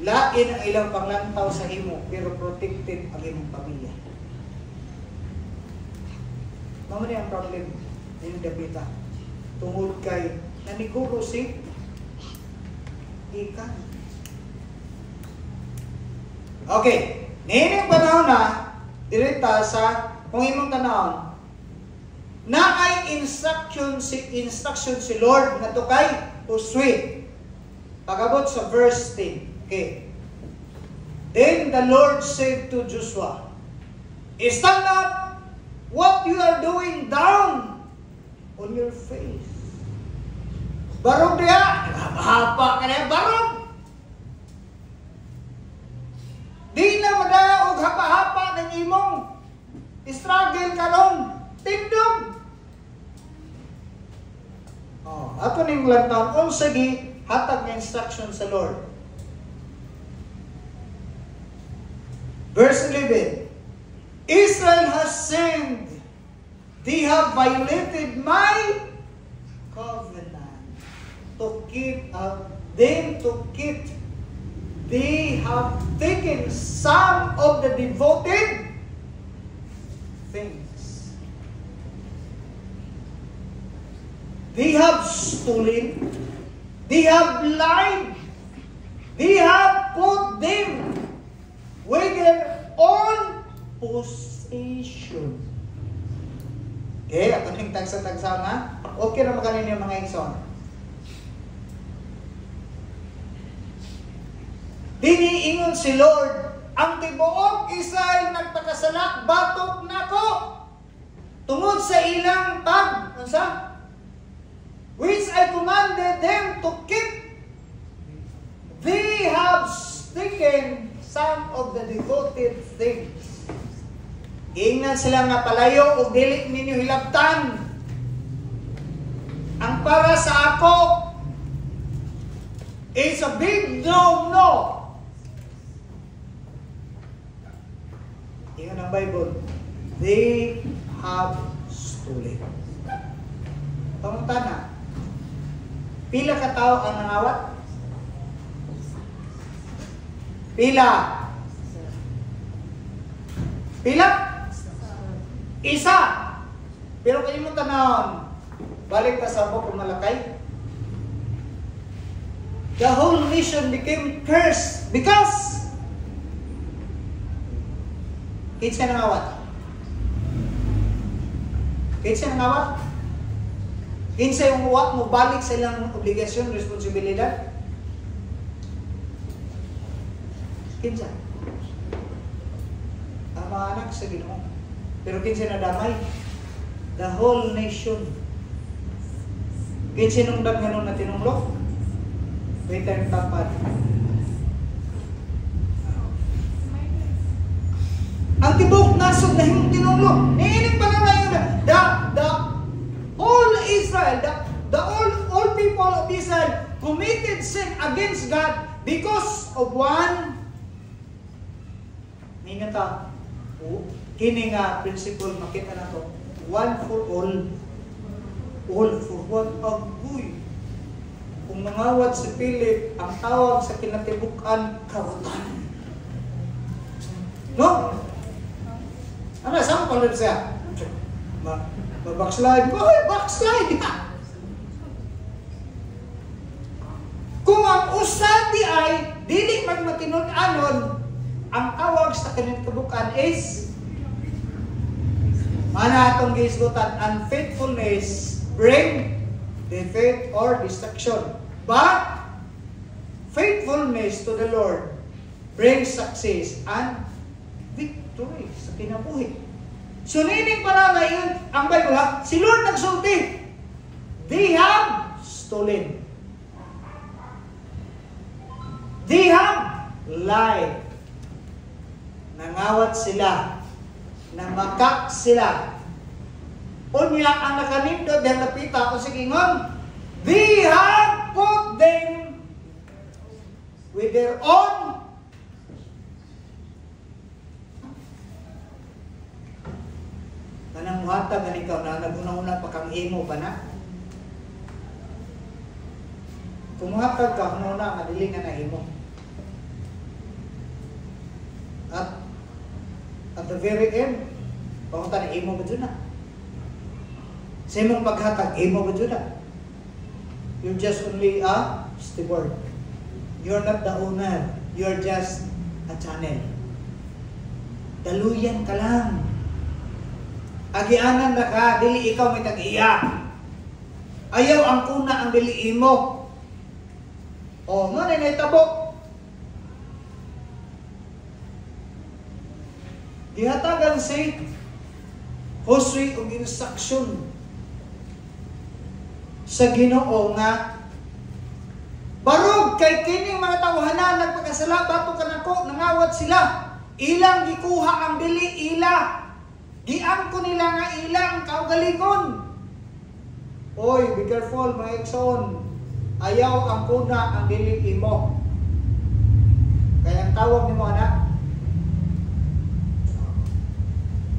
lain ang ilang panglantaw sa imo pero protected ang imong pamilya. Mao ni ang problem ni David tungod kay naniguro si ikan. Okay, nining panahon na direta sa kung imong tanawon na ay instruction si Lord nga to kay Josué. Pagabot sa verse 10. Okay. Then the Lord said to Joshua, stand up, what you are doing down on your face. Barog diya, hapa ka na barog. Di na madaog hapa-hapa ng imong struggle karon, tindog. Ato ning lantaw unsa gi hatag nga instruction sa Lord. Verse 11. Israel has sinned. They have violated my covenant to keep them to keep. They have taken some of the devoted things. They have stolen. They have lied. They have put them with their own possession. Okay, ato ning tagsa-tagsa nga. Okay ra makanin yung mga igsoon. Diniingon si Lord, ang tibuok Israel nagpakasala, batok nako tungod sa ilang which I commanded them to keep. They have taken some of the devoted things. Ingnan sila nga palayo o dili ninyo hilabtan. Ang para sa ako is a big no. Ingat ang Bible. They have stolen. Pangutana, pila ka tao ang nangawat? Pila? Isa. Pero kayo mo tanawon, balik pa sa bukong Malakay. The whole nation became cursed because kinsa nangawat? Kinsa yung uwak mo balik sa ilang obligasyon, responsibilidad? Kinsa? Ang mga anak sa Ginoo. Pero kinsa na damay? The whole nation. Kinsa nung daghanon na tinumlok? Wait time tapad. Ang tibok nasod na himong tinumlok. Niinig pa na ngayon the whole Israel, the all people of Israel committed sin against God because of one. Ningata, kini nga principle makita na to. One for all for one. Agoy. Kung mangawat si Philip, ang tawag sa kinatibukan, kawatan. No? Ano, saan ko ulit siya? Backslide. Backslide! Kung ang usati ay dili magmatinud-anon, ang tawag sa kinatibukan is mana atong gisgutan, unfaithfulness bring defeat or destruction. But faithfulness to the Lord brings success and victory sa kinabuhi. So nining para ngayon ang Bible si Lord nagsulti. They have stolen. They have lied. Nangawat sila. Namakak sila. Unya ang nakanindot dahil napita ko sa gingon. They have put them with their own kanang muhatag nga ikaw na naguna-una pa kang imo pa na. Kung muhatag ka, una nga dili nga na imo. At the very end, pangunta na imo ba dyan na? Sa imong paghatag, imo ba dyan na? You're just only a steward. You're not the owner. You're just a channel. Daluyan ka lang. Agianan na ka, dili ikaw may tag-iya. Ayaw ang kuna ang dili imo. O, nga na naitabo. Gihatagan si Josue og instruction sa Ginoo nga barog kay kining mga tawhanan nagpakasala bato kanako nangawat sila. Ilang gikuha ang dili ila. Giangko nila nga ilang kaugalingon. Oy, be careful mga igsoon. Ayaw ang kuna ang dili imo. Kaya ang tawag nimo anak.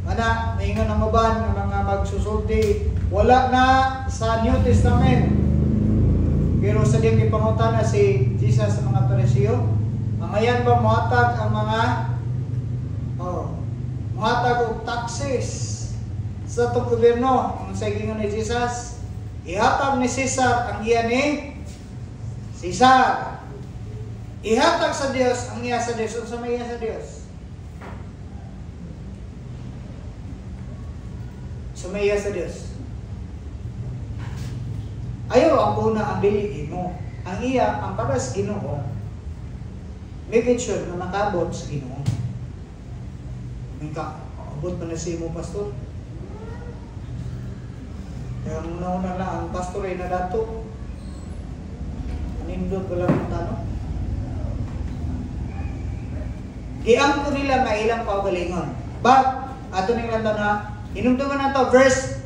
Anak, naingon ang maban ng mga magsusulti. Wala na sa New Testament. Pero sa diyang ipangutan na si Jesus sa mga Parisiyo. Ang ayan ba muhatag ang mga muhatag og taxes sa itong gobyerno. Ang sagingon ni Jesus, ihatag ni Cesar ang iya ni Cesar. Ihatag sa Dios ang iya sa Dios. Ang sa iya sa Dios. Sumaya sa Dios. Ayaw ang una ang dili mo. Ang iya, ang para sa Ginoo, make sure na makabot sa Ginoo. Mika, abot pa na si mo, pastor. Kaya una-una na, ang pastor ay nadato. Anindot wala mong tanong. Iang ko nila mailang paugalingon. But, ato nang landa na, inumduman na to, verse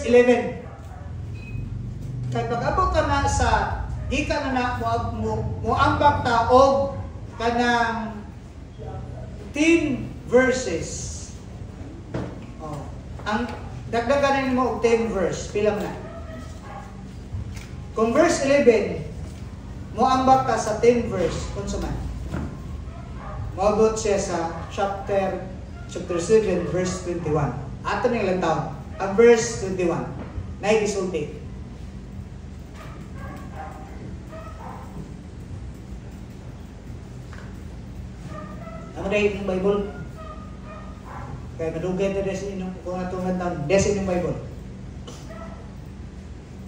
11. Kaya pag-abot ka na sa ika na muambak ta og kanang 10 verses. Ang dagdaganin mo og 10 verse, pila na. Kung verse 11, muambak ka sa 10 verse, konsuman. Maabot siya sa chapter 7, verse 21. Ato na ilang taon. Ang verse 21. Naigisulti. Ano na yung Bible? Kaya madugay na desin yung kung atong taon. Desin yung Bible.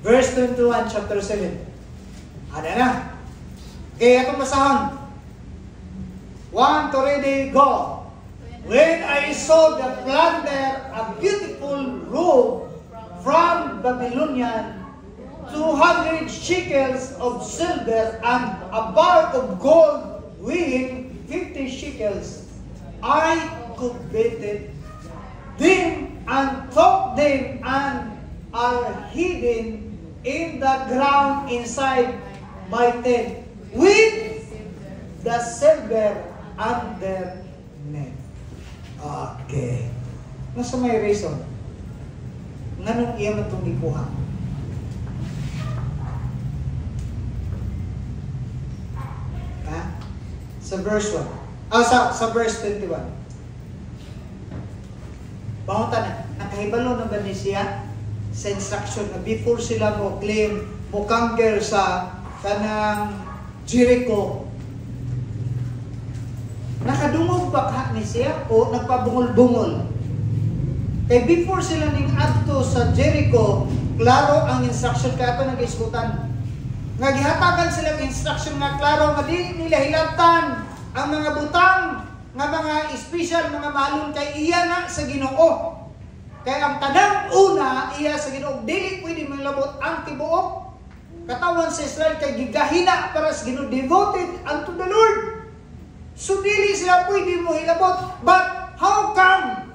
Verse 21, chapter 7. Ada na. Kaya atong masahon. 1, 2, ready, go! When I saw the plunder, a beautiful robe from Babylonian, 200 shekels of silver and a bar of gold weighing 50 shekels, I coveted them and took them and are hidden in the ground inside my tent with the silver underneath. Okay. Nasa may reason. Nganong iya man itong ikuha? Ha? Sa verse 1. Sa verse 21. Pangunta na, nakahibalo na ba ni siya sa instruction na before sila mo claim, mo conquer sa kanang Jericho, nakadungog ba ka ni siya o nagpabungol-bungol? Kaya before sila ning adto sa Jericho, klaro ang instruction kaya ito nag-iskutan. Nagihatagan silang instruction nga klaro nga di nila hilabtan ang mga butang nga mga special mga malon kay iya na sa Ginoo. Kaya ang tanang una iya sa Ginoo dili pwede malabot ang tibuok katawan sa Israel kay gigahina para sa Ginoo, devoted unto the Lord. So dili sila pwede mo hilabot. But how come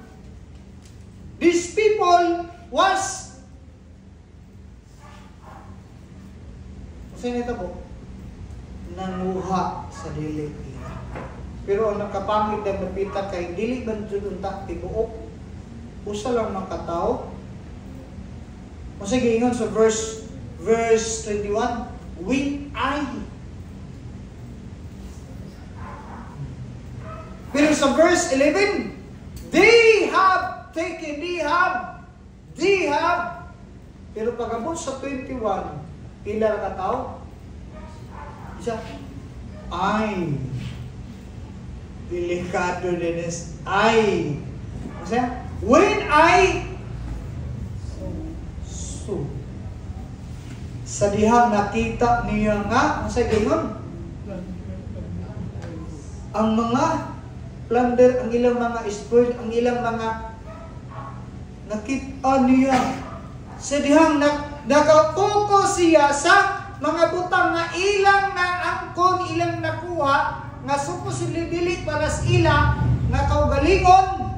these people was sino ito po? nanguha sa dili nila. Pero ang nakapangit na napita kay dili man jud unta tibuok. Usa lang ng katao. O sige, ingon sa verse 21, when I. Pero sa verse 11, they have taken, they have. Pero pag-abot sa 21, pila na katao? Isa, I. Delikado din is I. Kasi, when I. So, sa dihang nakita niya nga, masay ganyan, ang mga plunder, ang ilang mga spoil, ang ilang mga nakita niya. Sa dihang nakapokus siya sa mga butang nga ilang na angkon, ilang nakuha, nga supposedly dili para sa ila, nga kaugalingon,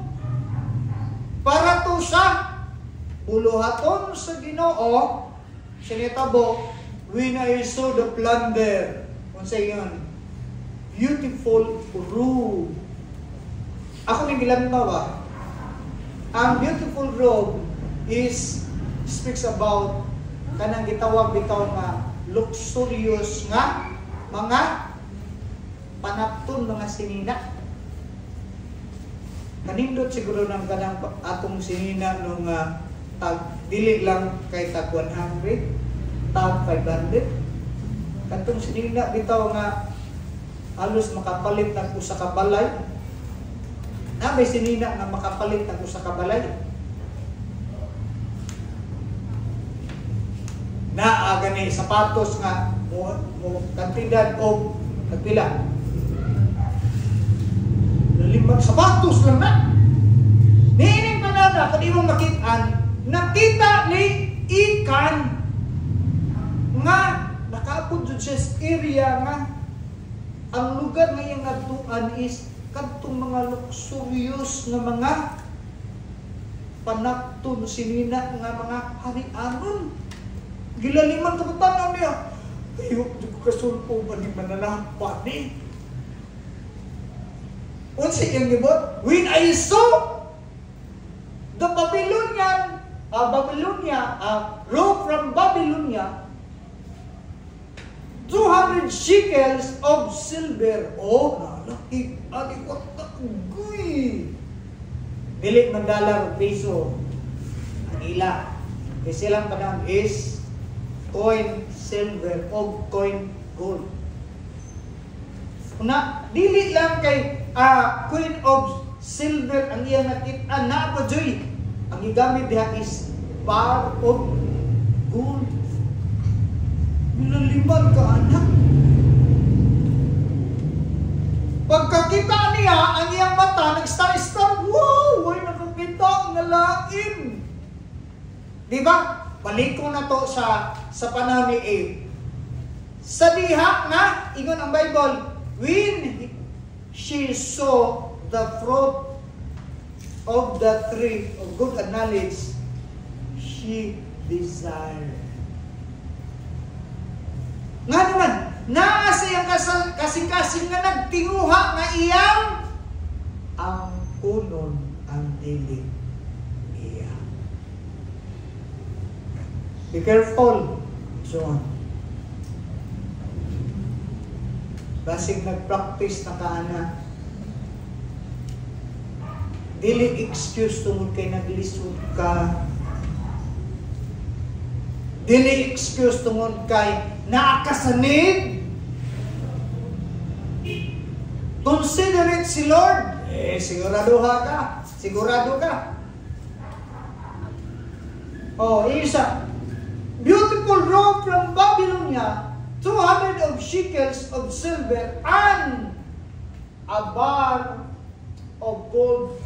para to sa buluhaton sa Ginoo, sinitabo, when I saw the plunder, kung sa yun, beautiful robe. Ako nang gilantawa, ang beautiful robe speaks about kanang gitawag bitaw nga luxurious nga mga panapton, mga sinina. Kanindot siguro ng kanang atong sinina nung dili lang kay tag 100, tag 500. Katong sinina bitaw nga halos makapalit ng usa ka balay. May sinina nga makapalit ng usa ka balay. Gani sapatos nga mo kantidad o nagpila. Limang sapatos lang na. Niining panada, kung imong makitaan, nakita ni ikan nga nakaapod dyan siya sa area nga ang lugar nga yung natuan is kadtong mga luxurious na mga panapton sinina nga mga harianon. Gilaliman ka patanaw niya. Ayok, di ko kasulpo ba ni manalapa ni? Unsa yung gibot? When I saw the Babylonian, robe from Babylonia, 200 shekels of silver. Oh, nalaki, alikot na kugoy. Dili man dollar o peso. Ang ila. Kasi silang panahon is coin silver o coin gold. Una, dili lang kay coin of silver ang iyang nakita na po joy. Ang gigamit diha is bar of gold. Milaliman ka anak. Pagkakita niya, ang iyang mata nag-star-star. Wow! Ay nakakita ang nalain. Diba? Balik ko na to sa panahon ni Abe. Sa diha nga, ingon ang Bible, when she saw the fruit of the tree of good and knowledge, she desired. Nga naman, naa siyang kasing-kasing nga nagtinguha nga iyang ang kunon ang dili iya. Be careful, John. Basig nag-practice na kaana. Dili excuse tungod kay naglisod ka. Dili excuse tungod kay naakasanid. Consider it si Lord. Sigurado ka. Sigurado ka. Oh, isa. Beautiful robe from Babylonia, 200 of shekels of silver, and a bar of gold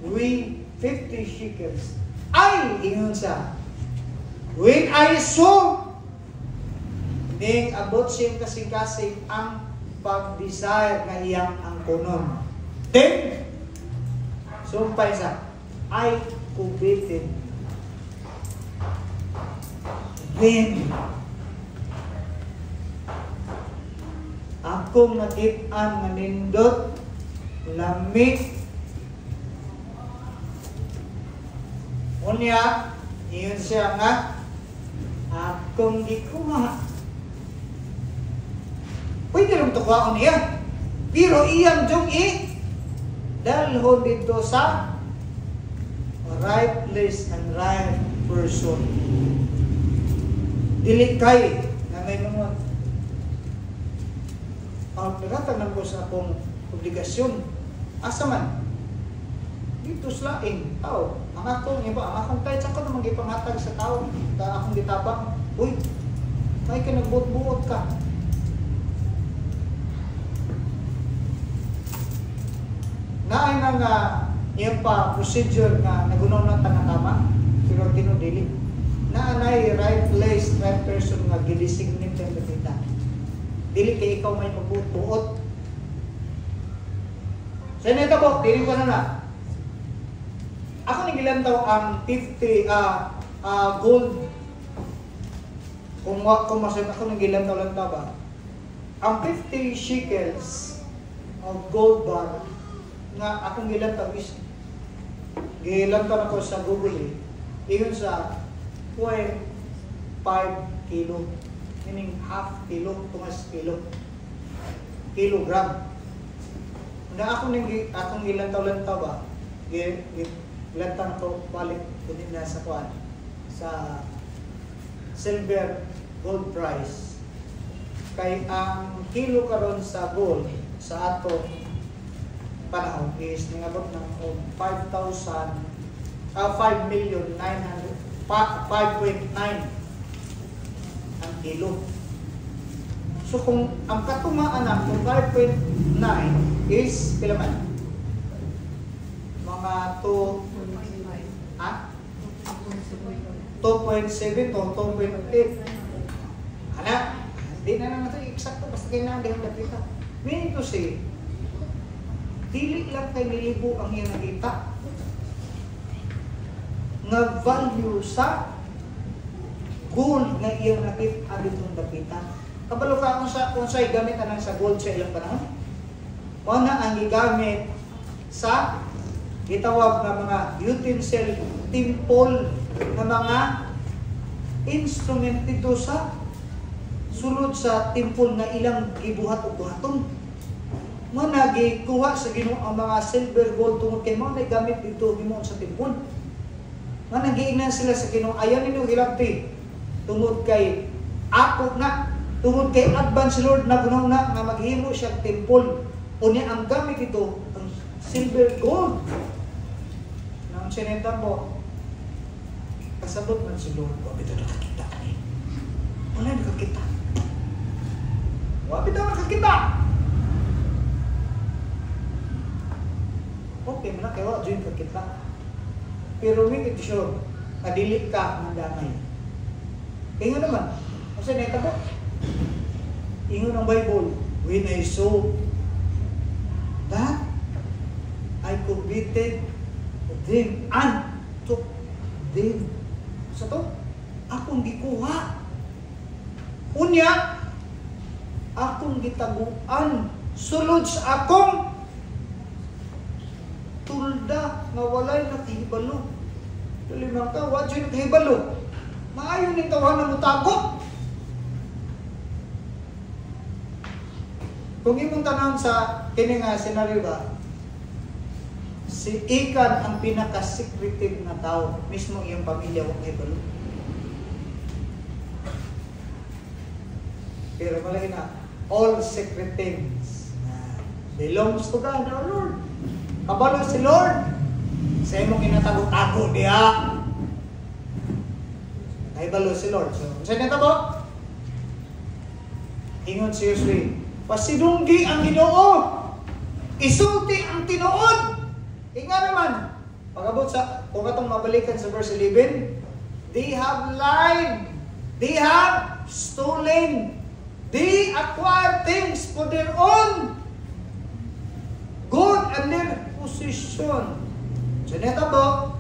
with 50 shekels. Ay, ingon sa, when I saw, ning abot siyang kasing-kasing ang pag-desire na iyang ang kunon. Then, sumpay sa, I coveted. Then, akong nakit-an nga nindot lami. Unya, iyon siya nga akong gikuha. Pwede rin tukuhaon niya. Pero iyang diyong dalhon dito sa right place and right person. Dili kay na may mga nagtatagnan ko sa akong obligasyon. Asa man? Dito sa laing tao. Ang akong iba, ang akong kahit sa ko na magipanghatag sa tao. Dahil akong gitabang, uy, may ka nagbuot-buot ka. Naay na nga yung pa procedure nga nagunaw na tama, pero tinudili. Naanay right place, right person nga gidesignate yung dapita. Dili kay ikaw may magbuot-buot. Sa inyo po, dili ko na. Ako nigilantaw ang 50 gold. Kung masun ako nigilantaw lang ba? Ang 50 shekels of gold bar nga akong gilantaw is gilantaw ako sa Google iyon sa 0.5 kilo, meaning half kilo, tungas kilo, kilogram. Na akong gilantaw-lantaw ba? Gilantaw ko balik kunin na sa kuan sa silver gold price. Kay ang kilo karon sa gold sa ato panahon is nangabot ng 5,900,000 5.9 ang kilo. So kung ang katumaan na kung 5.9 is pila man? Mga 2.7 to 2.8. Ana, di na naman ito eksakto basta kailangan dihang napita. Meaning to say, dili lang kay nilibo ang iyang nakita nga value sa gold nga iyang nakita ditong dapitan. Kabalo ka kung sa'y gamit anang sa gold sa ilang panahon? Una ang gigamit sa gitawag na mga utensil, temple na mga instrument dito sa sulod sa temple nga ilang gibuhat o buhaton. Mga gikuha sa Ginoo ang mga silver gold tungod kay mga gamit dito Ginoo sa temple. Nga nagiingnan sila sa Ginoo, ayaw ninyo hilabti tungod kay ako na, tungod kay advance Lord na gunaw na nga maghimo siya temple. Unya ang gamit ito ang silver gold. Nang sinenta mo, kasabot man si Lord, wabit na nakakita ni. Wala nakakita. Wabit na nakakita. Okay, mana kayo, dyan kakita. Pero make it sure, kadili ka ng damay. Kaya nga naman, kasi neta po, ingon ang Bible, when I saw that, I committed them and took them. Sa to, akong gikuha. Unya, akong gitaguan, sulod sa akong tulda nga walay nakahibalo. Limang ka, wa dyan nakahibalo. Maayon ni tawanan mo tagot. Kung imong tanong sa kini nga senaryo ba, si Ikan ang pinaka-secretive na tao, mismo iyong pamilya wag nakahibalo. Pero malaki na, all secret things belongs to God our Lord. Kabalo si Lord, sa imong inatago-tago diha. Naibalo si Lord. So, saan nito po? Ingon seriously. Pasidunggi ang Ginoo. Isulti ang tinuod. Inga naman. Pagabot sa, kung katong mabalikan sa verse 11, they have lied. They have stolen. They acquire things for their own good and their position. So nito po,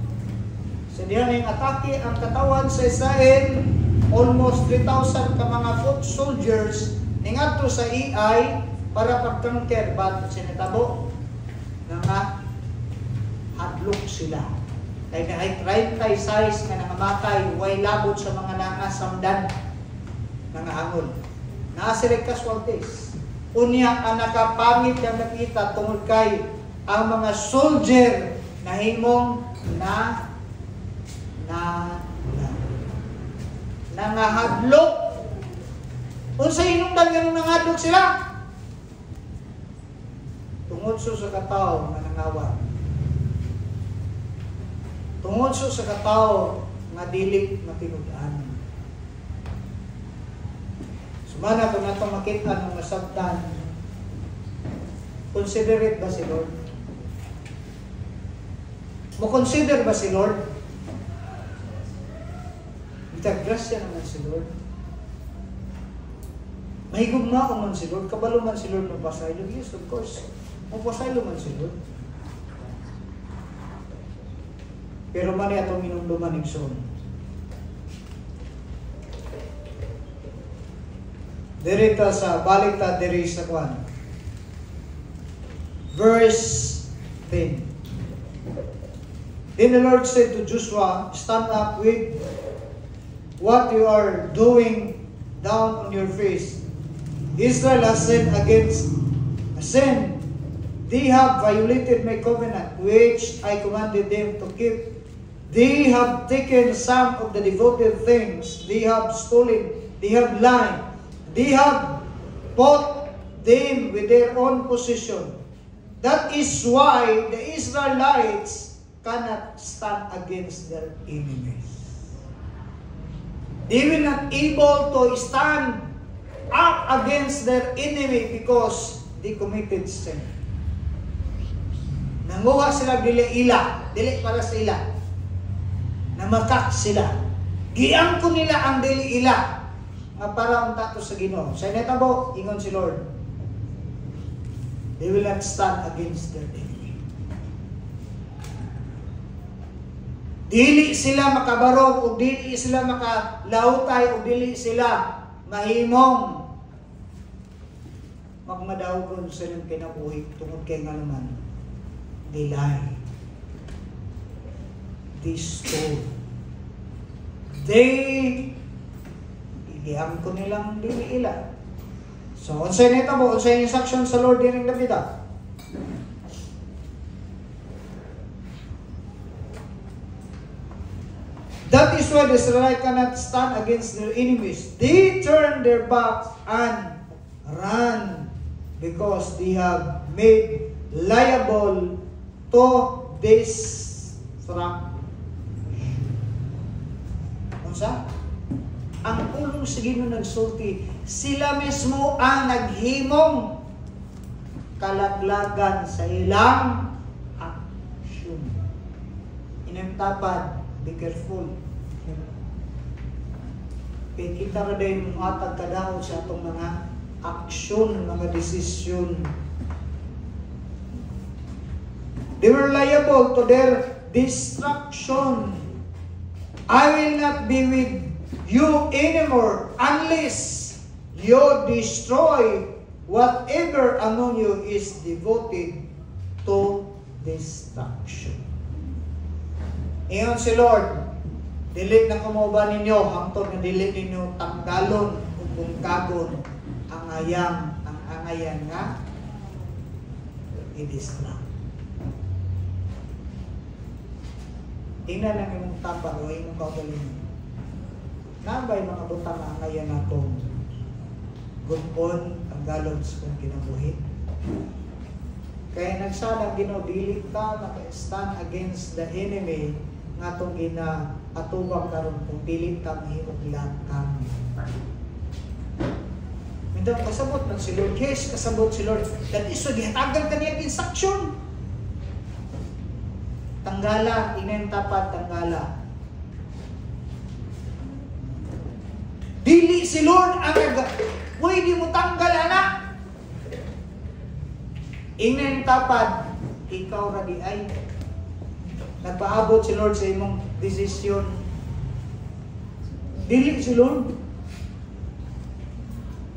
sa diyan yung atake ang katawan sa Israel, almost 3,000 ka mga foot soldiers, ningadto sa EI, para pag-conquer ba't sinitabo nga hadlok sila. Kaya na ay 36 nga nangamatay, way labot sa mga nangasamdan nangahangol. Naasirig casualties. Unya ang nakapangit na nakita tungod kay ang mga soldier na himong nangahadlok. Unsa hinungdan nga nangahadlok sila? Tungod sa katawo nga nangawa. Tungod sa katawo nga dili matinud-an. Sumana kung nato makita ng masabtan, considerate ba si Lord? Mo-consider ba si Lord? Grasya naman si Lord. Mahigugma ko man si Lord. Kabalo man si Lord magpasaylo. Yes, of course. Magpasaylo man si Lord. Pero mani atong minumduman igsoon. Diri ta sa balik ta diri sa kwan. Verse 10. Then the Lord said to Joshua, stand up with what you are doing down on your face. Israel has sinned against sin. They have violated my covenant, which I commanded them to keep. They have taken some of the devoted things. They have stolen. They have lied. They have bought them with their own possession. That is why the Israelites cannot stand against their enemies. They will not able to stand up against their enemy because they committed sin. Nanguha sila dili ila, dili para sa ila. Namakak sila. Giangko nila ang dili ila nga para unta to sa Ginoo. Sa netabo ingon si Lord. They will not stand against their enemy. Dili sila makabarog o dili sila makalautay o dili sila mahimong magmadawgon sa inyong kinabuhi tungod kay nga naman. They lie. They stole. They iliham ko nilang dili ila. So, unsay nitabo, unsay instruction sa Lord din ng Davida? That is why the Israelites cannot stand against their enemies. They turn their backs and run because they have made liable to destruction. Unsa? Ang ulong sa Ginoo nagsulti, sila mismo ang naghimong kalaglagan sa ilang aksyon. Inamtapad, be careful. Kaya kita ra din mong atag kadahon sa atong mga aksyon, mga desisyon. They were liable to their destruction. I will not be with you anymore unless you destroy whatever among you is devoted to destruction. Ingon si Lord, dili na kumuba ninyo, hangtod na dili ninyo tanggalon o bungkagon ang angayan nga i-distract. Tingnan lang yung tapang o yung kaugalingon. Nabay mga butang ang angayan natong gupon ang galon sa kong kinabuhi. Kaya nagsalang Ginoo, dili ka maka-stand against the enemy nga itong ginaatubang karon kung dili ka mahirap lang kami. Mindan kasabot ng si Lord. Yes, kasabot si Lord. That is so gihatagan ka niya instruction. Tanggala, inentapat, tanggala. Dili si Lord ang di mo tanggal, anak. Inentapad, ikaw ra di ay. Nagpaabot si Lord sa imong desisyon. Dili si Lord.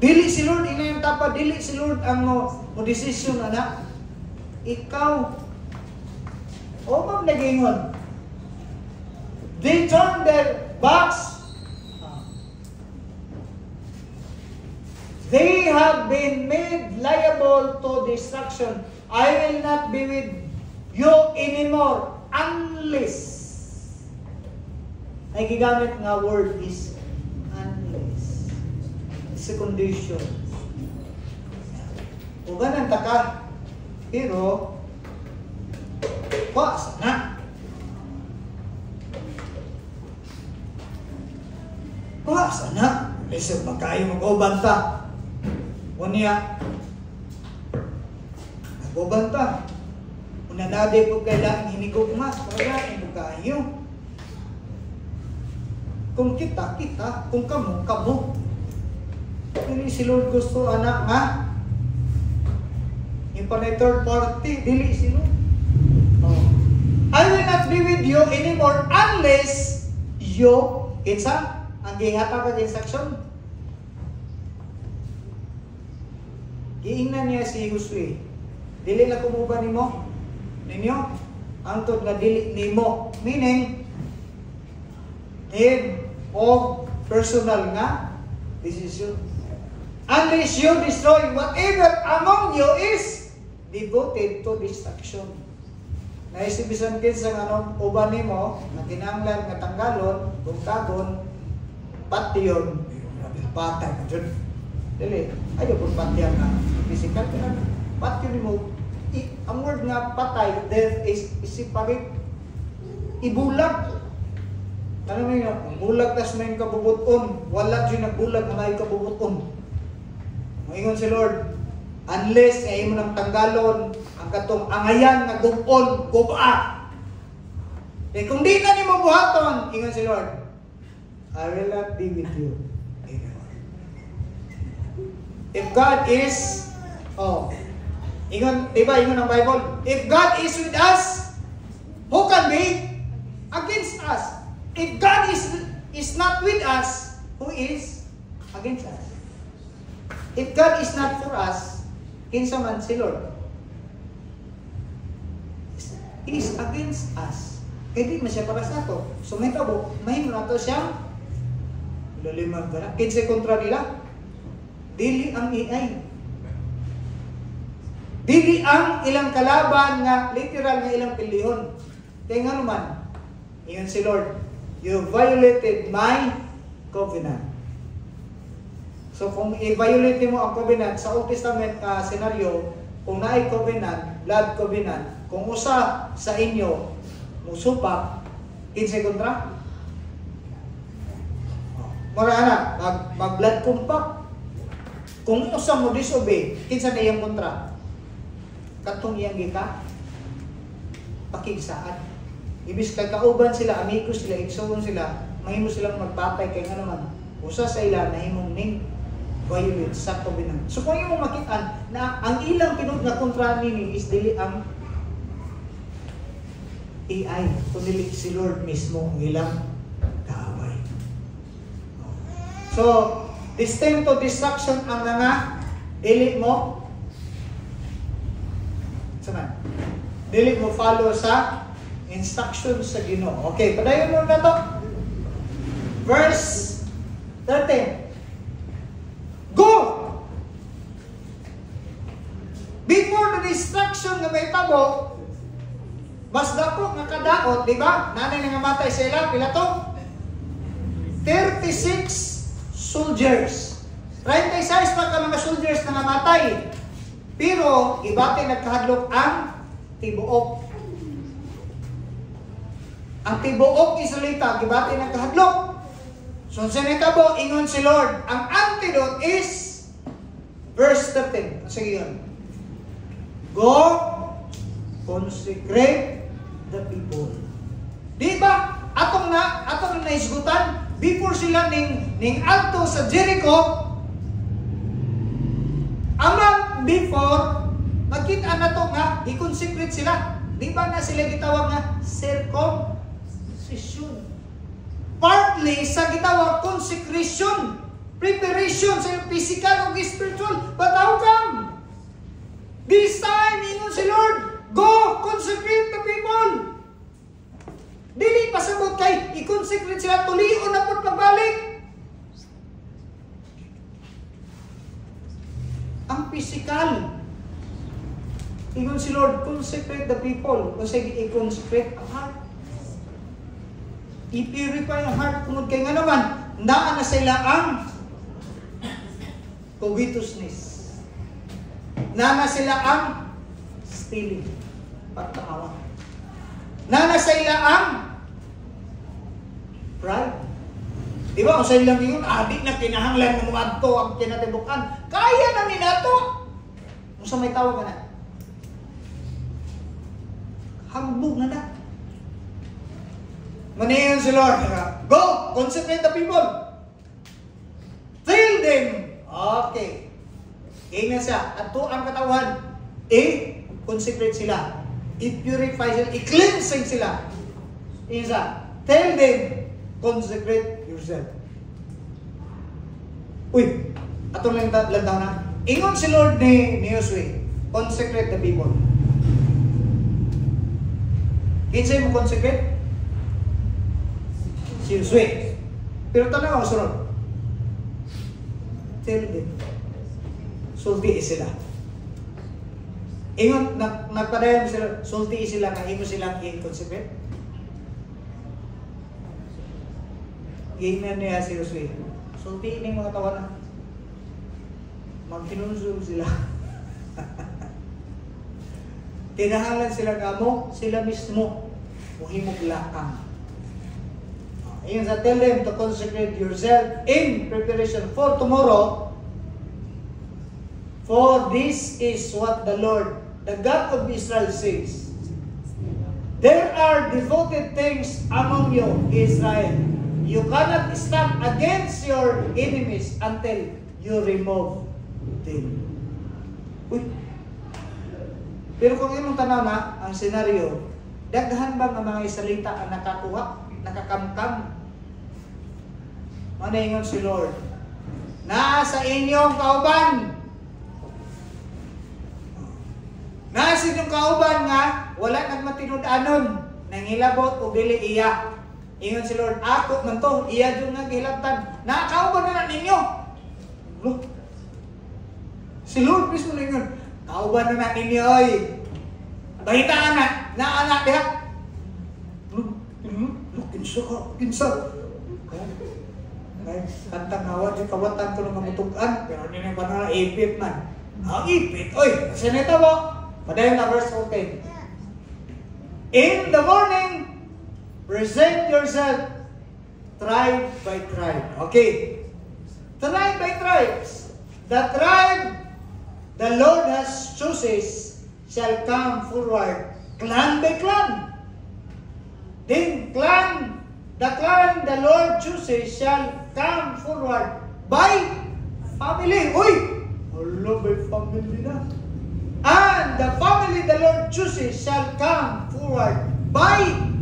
Dili si Lord inayang tapa, dili si Lord ang mo desisyon anak. Ikaw. O ma'am nagingon. They turned their backs. They have been made liable to destruction. I will not be with you anymore unless. Ay gigamit nga word is unless. It's a condition. O ganun taka. Pero, sana. Sana. Listen, magkayo mag-obanta. Unya, nag-obanta. Una naday po kailangan hinigugma. Kaya, ito kayo. Kung kita. Kung kamo. Dili si Lord gusto, anak, nga. Yung panay third party, dili si Lord. I will not be with you anymore unless you, ang gihata ka instruction. Giingnan niya si Josue. Dili na kumuba nimo. Ninyo, antod nga dili nimo. Meaning, head of personal nga decision. Unless you destroy whatever among you is devoted to destruction. Naisibisan kinsa nga uban nimo na kinahanglan nga tanggalon, bugtagon, patyon, patay ka dyan. Dili, ayaw kung patyan nga physical, pero patyon nimo, ang word nga patay, death is separate. Ibulag. Ano mo yun? Bulag tas may kabubuton. Wala dyan nagbulag na may kabubuton. Maingon si Lord, unless ay mo nang tanggalon ang katong angayan nga gubon, guba. Eh kung di na nimo buhaton, ingon si Lord, I will not be with you anymore. If God is, ingon, diba ingon ang Bible, if God is with us, who can be against us? If God is not with us, who is against us? If God is not for us, kinsa man si Lord? He is against us. Kaya di man siya para sa ato. So may tabo, mahimo na to siyang lalimag ka na. Kinsa kontra nila? Dili ang AI. Dili ang ilang kalaban nga literal nga ilang pilihon. Kaya nga naman, iyon si Lord, you violated my covenant. So kung i-violate mo ang covenant sa Old Testament senaryo, kung naay covenant, blood covenant, kung usa sa inyo musupak, kinsa kontra? Mara na, mag-blood compact. Kung usa mo disobey, kinsa na iyang kontra? Katong iyang gika, pakigsaan. Ibis kay kauban sila, amigos sila, igsoon sila, mahimo silang magpatay kay nga naman. Usa sa ila nahimong ning violate sa covenant. So kung yung makita na ang ilang pinod na kontra nini is dili ang AI, kundi si Lord mismo ang ilang kaaway. So, destined to destruction ang nga dili mo dili mo follow sa instructions sa Ginoo. Okay, padayon mo na to. Verse 13. Go! Before the destruction nga may tabo, mas dako nga kadaot, di ba? Nanay nga matay sila, pila to? 36 soldiers. 36 pa ka mga soldiers na namatay. Pero, ibati nagkahadlok ang tibuok. Ang tibuok Israelita, ibati nagkahadlok. So, sa netabo, ingon si Lord, ang antidote is verse 13. Sige yun. Go, consecrate the people. Di ba? Atong naisgutan, before sila ning alto sa Jericho, amang before, magkita na to nga, i-consecrate sila. Di ba na sila gitawag nga circumcision? Partly sa gitawag consecration. preparation sa iyong physical o spiritual. But how come? This time, ingon si Lord, go, consecrate the people. Dili pasabot kay i-consecrate sila, tulion na po pagbalik. Ang physical. Ingon si Lord, consecrate the people. Kasi i-consecrate ang heart. I-purify ang heart. Tungod kay nga naman, naan na sila ang covetousness. Naan na sila ang stealing. Pagkaawa. Nana sa ila ang pride. Di ba? Kung sa ilang yun, adik na kinahanglan ng mga to ang kinatibukan. Kaya na ni nato. Kung sa may tawag na. Hambog na na. Maniyon si Lord. Go! Consecrate the people. Fill them. Okay. Ingnan siya. At to ang katawan. Consecrate sila. I-purify sila, i-cleansing sila. Isa, tell them, consecrate yourself. Uy, atong lang daw na. Ingon si Lord ni Josue, consecrate the people. Kinsay mo consecrate? Si Josue. Pero tanong ako sunod. Tell them. Sulti sila. Ingon, nagpadayon sila, sulti sila, kahimo silang i-consecrate. Gainan niya si Josue. Sulti ini mga tawanan. Magkinunso sila. Tinahalan sila kamo, sila mismo. Muhimog lakang. Ingon sa tell them to consecrate yourself in preparation for tomorrow. For this is what the Lord, the God of Israel says. There are devoted things among you, Israel. You cannot stand against your enemies until you remove them. Uy. Pero kung imong tanaw na ang senaryo, daghan ba ng mga salita ang nakakuha, nakakamkam? Maningon si Lord, nasa inyong kauban. Nasa inyong kauban nga, wala nagmatinud-anon, nangilabot o dili iya. Ingon si Lord, ako man to, iya dyan nga gilabtan. Nakauban na ninyo. Look. Si Lord mismo ningon, kauban na ninyo, oy. Bahitaan na, naanak diha. Look, kinsa ka, kinsa. Kantang awa, di kawatan ko ng mamutugan, pero hindi na pa na ipit man. Ipit, oy, kasi nito mo. Padayon na verse 14. In the morning, present yourself tribe by tribe. Okay. Tribe by tribes. The tribe the Lord has chooses shall come forward clan by clan. Then the clan the Lord chooses shall come forward by family. Uy! Allah, by family na. And the family the Lord chooses shall come forward by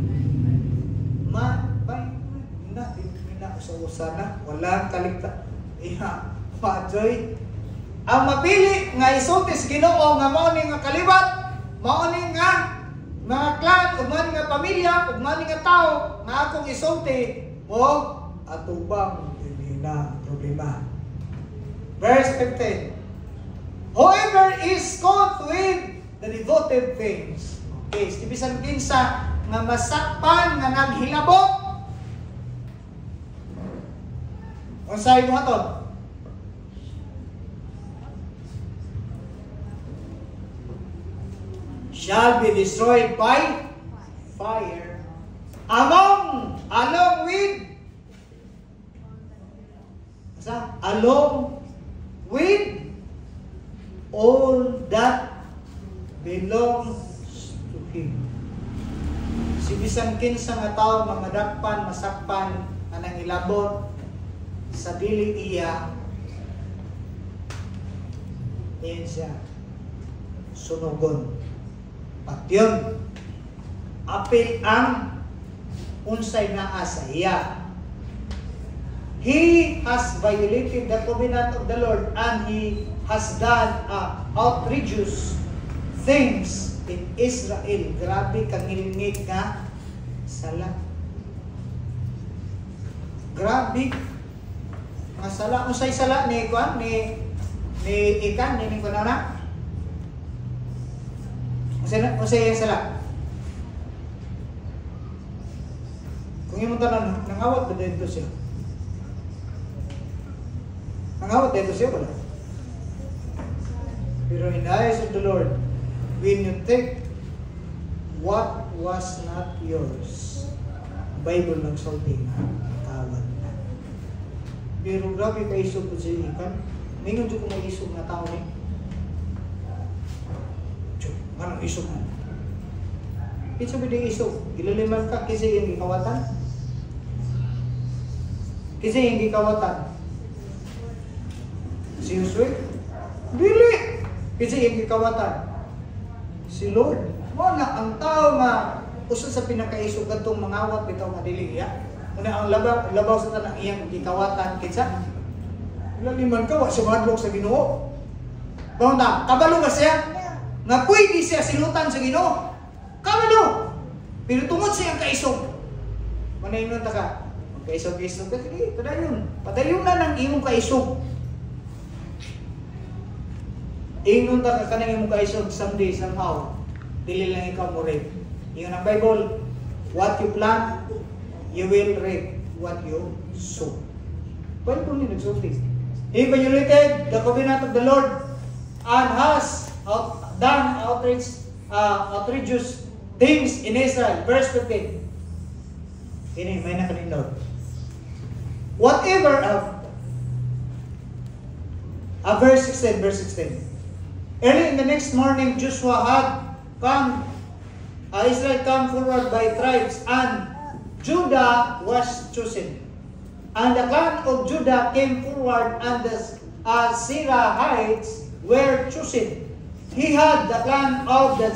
sa usana, walang kaligta. Majoy. Ang mapili nga isultis Ginoo nga mao ni nga kalibat, mao ni nga mga clan, ug mao ni nga pamilya, ug mao ni nga tao nga akong isulti mo atubang dili na problema. Verse 15. Whoever is caught with the devoted things. Okay, bisan kinsa nga masakpan nga naghilabot. Unsay mo ato? Shall be destroyed by fire. Along with all that belongs to Him. Si bisan kinsa nga tawo mamadakpan, masakpan, anang ilabot sa dili iya, iyan siya sunugon. At yun, apil ang unsay naa sa iya. he has violated the covenant of the Lord and he has done outrageous things in Israel. Grabe kang ilingit nga sala. Grabe nga sala. Unsay sala ni Kwan? Ni Ikan? Ni Kwan na? Unsay yung sala? Kung yung tanan, nangawat ba dito siya? Nangawat dito siya wala? Pero in the eyes of the Lord, when you take what was not yours, Bible nagsulti nga, tawad na. Pero grabe ka isog po siya Ikan. Mingon dyan kung may isog na tao ni. Anong isog na? It's sabi din isog. Ilaliman ka kasi yung gikawatan. Kasi yung gikawatan. Si Josué? Dili! Kasi yung gikawatan. Si Lord. Wala ang tao nga usa sa pinakaisog katong mangawat bitaw nga dili ya. Una ang labaw sa tanang iyang gikawatan kinsa? Ilaliman ka wa sa madlok sa Ginoo. Bawta, kabalo ba siya? Nga pwede siya sinutan sa Ginoo. Kabalo. Pero tungod siyang kaisog. Manaynon ta ka. Kaisog-isog ka sige, padayon. Padayon na ng imong kaisog. Ingon ta ka kanang imong kaisog someday somehow. Dili lang ikaw mo reap. Ingon ang Bible, what you plant, you will reap what you sow. Bible ni nagsulti. He violated the covenant of the Lord and has done outrageous things in Israel. Verse 15. Ini may nakalindot. Whatever verse 16. Early in the next morning, Joshua had come, Israel come forward by tribes, and Judah was chosen. And the clan of Judah came forward, and the Zerahites were chosen. He had the clan of the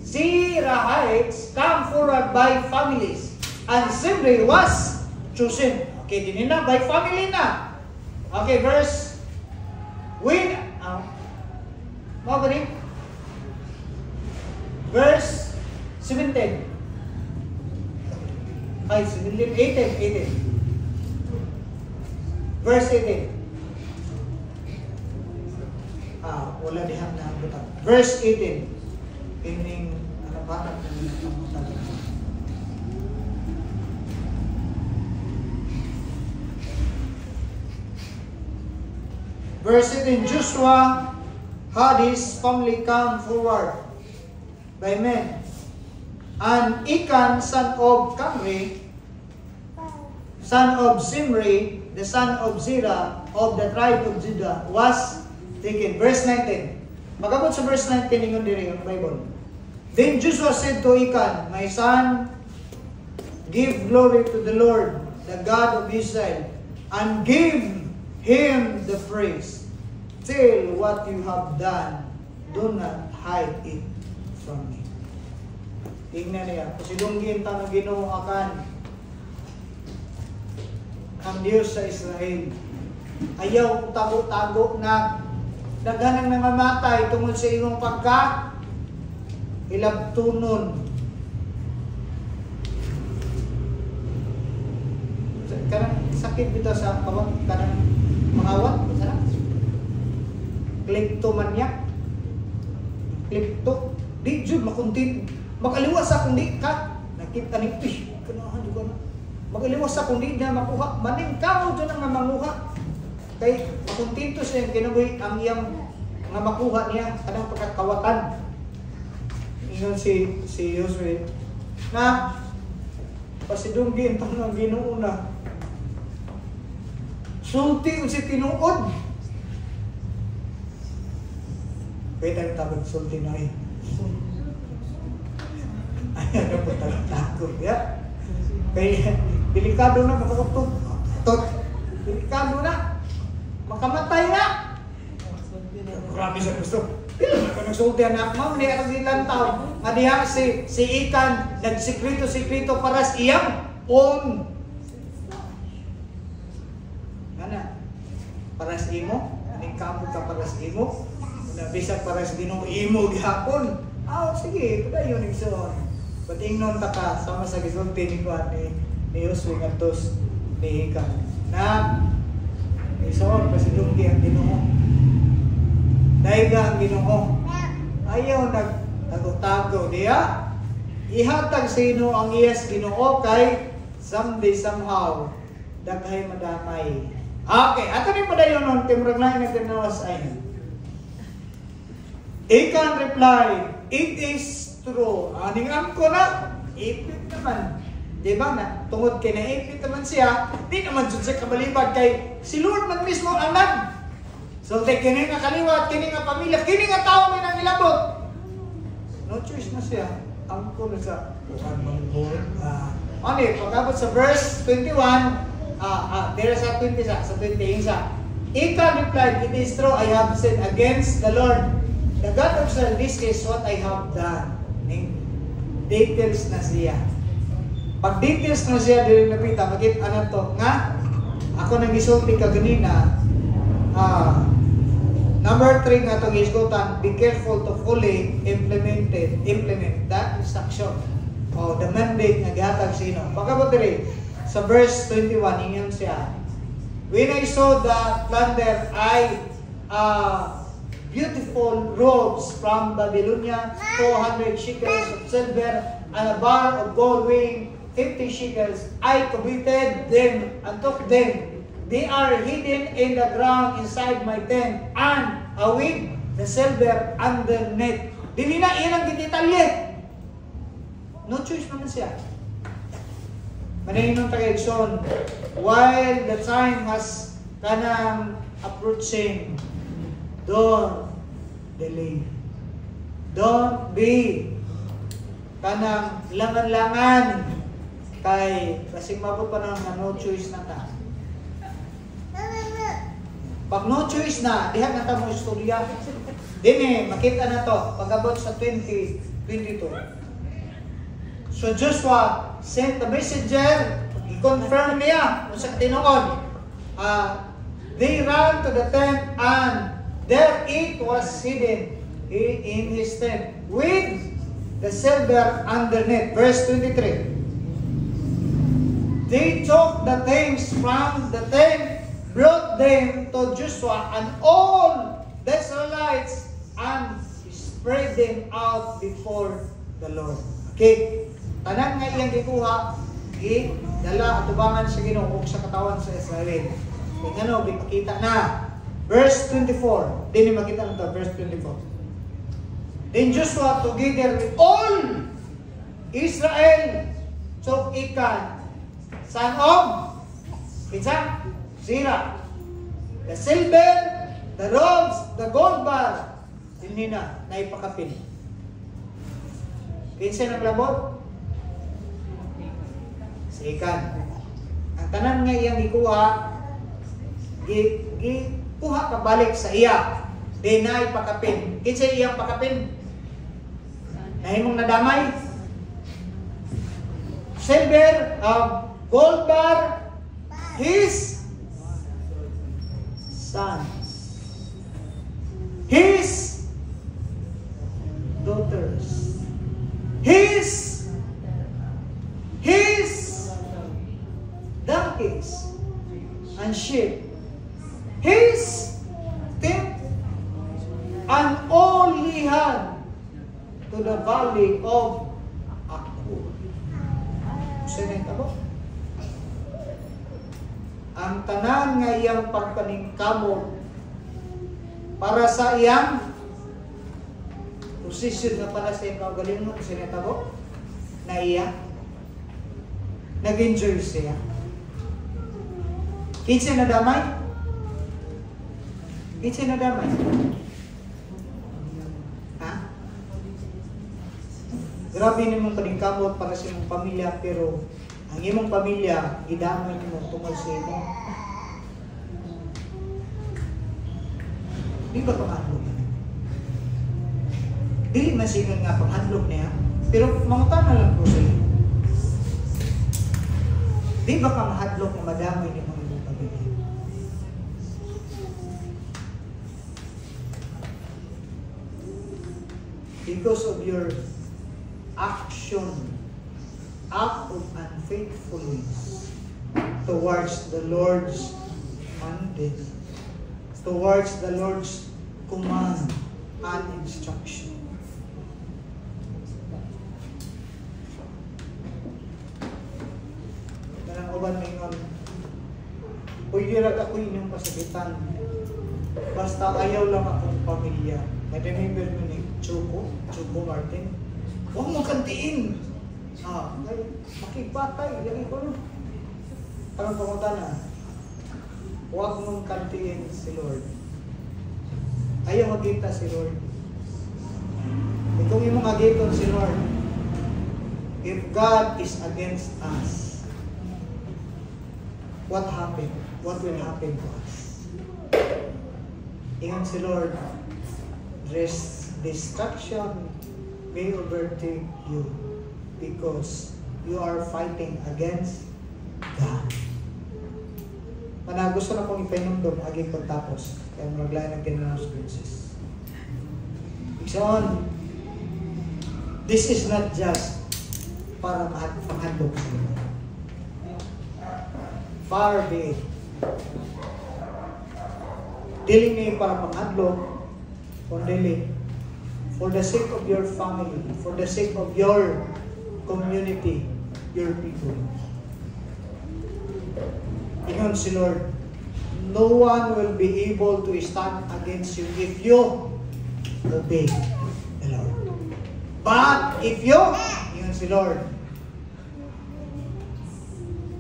Zerahites come forward by families, and Zimri was chosen. Okay, din na, by family na. Okay, verse, verse 17. Ay, 17, 18. Verse 18. Wala dihan na ang butang. Verse 18. Ining, parang ang butang. Verse 18, Joshua had his family come forward by men. And Achan, son of Kamri, son of Zimri, the son of Zerah, of the tribe of Judah, was taken. Verse 19. Magabot sa verse 19 ningon diri ang Bible. Then Joshua said to Achan, my son, give glory to the Lord, the God of Israel, and give him the praise. Tell what you have done. Do not hide it from me. Tingnan niya. Pasidunggin tanong Ginoo akan ang Diyos sa Israel. Ayaw tago-tago na daghanang namamatay tungod sa imong pagka ilabtunon. Kanang sakit bitaw sa kawat, kanang mangawat, sana? Kleptomaniac. Klepto. Di jud makuntin. Magaliwas sa kundi ka. Nakita ni Pish. Kanahan juga na. Magaliwas sa kundi na makuha. Maning kao dyan ang mamanguha. Kay makuntinto siya yung kinabuhi ang iyang nga makuha niya. Kanang pagkakawatan. Ingon si Josué. Na pasidunggin ito ng Ginoo na. Sulti si tinuod. Kaya tayo tabag sulti na eh. Ayan na po takot ya. Kaya delikado na makakapot. Delikado na. Makamatay na. Grabe sa gusto. Kung nagsulti anak mo, hindi ka nilang tao. Nga diha si Achan, nagsikrito-sikrito para sa iyang own. para sa imo, aning kamot ka para sa imo, na bisag para sa Ginoo imo gihapon. Sige, padayon igsoon. But ingnon ta ka sama sa gisulti ni Juan ni Josue ngadtos ni Hikan. Na igsoon pasidunggi ang Ginoo. Daiga ang Ginoo. Ayaw nagtago diya. Ihatag sino ang iyas Ginoo kay someday somehow daghay madamay. Okay, ato ni padayon nun timrang lain nagtanawas ay. Hikan replied, "It is true." Aning angko na, ipit naman. Diba na? Tungod kay naipit naman siya, di naman dyan siya kabalibad kay si Lord man mismo ang nag. So, kini nga kaliwat, kini nga pamilya, kini nga tao may nang ilabot. No choice na siya. Angko na siya. Pagkabot sa verse 21, there sa 20 sa 20 isa. Hikan replied, "It is true, I have sinned against the Lord. The God of Israel, this is what I have done." Details na siya. Pag details na siya, dili napita, makita na to, nga, ako nang gisulti ka ganina, number 3 nga itong iskutan, be careful to fully implement that instruction. The mandate nga gihatag sino. Pagkabot diri, sa verse 21, ingon siya, "When I saw the plunder, beautiful robes from Babylonia, 400 shekels of silver, and a bar of gold weighing 50 shekels. I coveted them and took them. They are hidden in the ground inside my tent, and with the silver underneath." Dili na ilang gidetalye. No choice naman siya. Manahinon tagaigsoon, while the time has kanang approaching, don't delay. Don't be kanang langan-langan kay kasing mabot pa na no choice na ta. Pag no choice na, diha na ta mo istorya. Dini, makita na to pagabot sa 20:22. So Joshua sent the messenger, i-confirm niya kung sa tinuod. They ran to the tent and there it was hidden in his tent with the silver underneath. Verse 23. They took the things from the tent, brought them to Joshua and all the Israelites, and spread them out before the Lord. Okay. Tanan nga iyang gikuha, dala atubangan sa Ginoo sa katawan sa Israel. Kung ano, ipakita na. Verse 24. Dini makita na ito, verse 24. Then Joshua together with all Israel took Hikan, son of Zerah, the silver, the robes, the gold bar, hindi na ipakapin. Kinsa naglabot? Si Hikan. Ang tanan nga iyang ikuha, gikuha kabalik sa iya. Di na ipakapin. Kinsa iyang pakapin? Nahimong nadamay. Silver, gold bar, his sons, his daughters, his donkeys and sheep, his tent, and all he had to the valley of Akur. Sinita mo? Ang tanan nga iyang pagpaningkamot para sa iyang posisyon nga para sa iyang kaugalingon, sinita mo? Na iya nag-enjoy siya. Kinsa na damay? Kinsa na damay? Ha? Grabe nimong paningkamot para sa imong pamilya, pero ang imong pamilya gidamay nimo tungod sa imo. Di ba panghandlog? Dili man siya nga panghandlog niya, pero mangutan na lang po sa iyo. Di ba ka mahadlok na madamay ni mga ibang pamilya? because of your act of unfaithfulness towards the Lord's mandate, towards the Lord's command and instruction. Kanang uban mingon, pwede rin ako inyong kasakitan. Basta ayaw lang akong pamilya. I-remember mo ni Choco Martin. Huwag mo kantiin. Makipatay. Lagi ko no. Parang pamunta na. Huwag mong kantiin si Lord. Ayaw magita si Lord. Kung imong agiton si Lord, if God is against us, what happened? What will happen to us? Ingon si Lord, destruction may overtake you because you are fighting against God. Mana gusto na kong ipinundom aging pagtapos kaya maglayan ng tinanong princess. Ikson, this is not just para panghandog sa iyo. Far be it. Dili ni para panghadlok, kundi for the sake of your family, for the sake of your community, your people. Ingon si Lord, no one will be able to stand against you if you obey the Lord. But if you, ingon si Lord,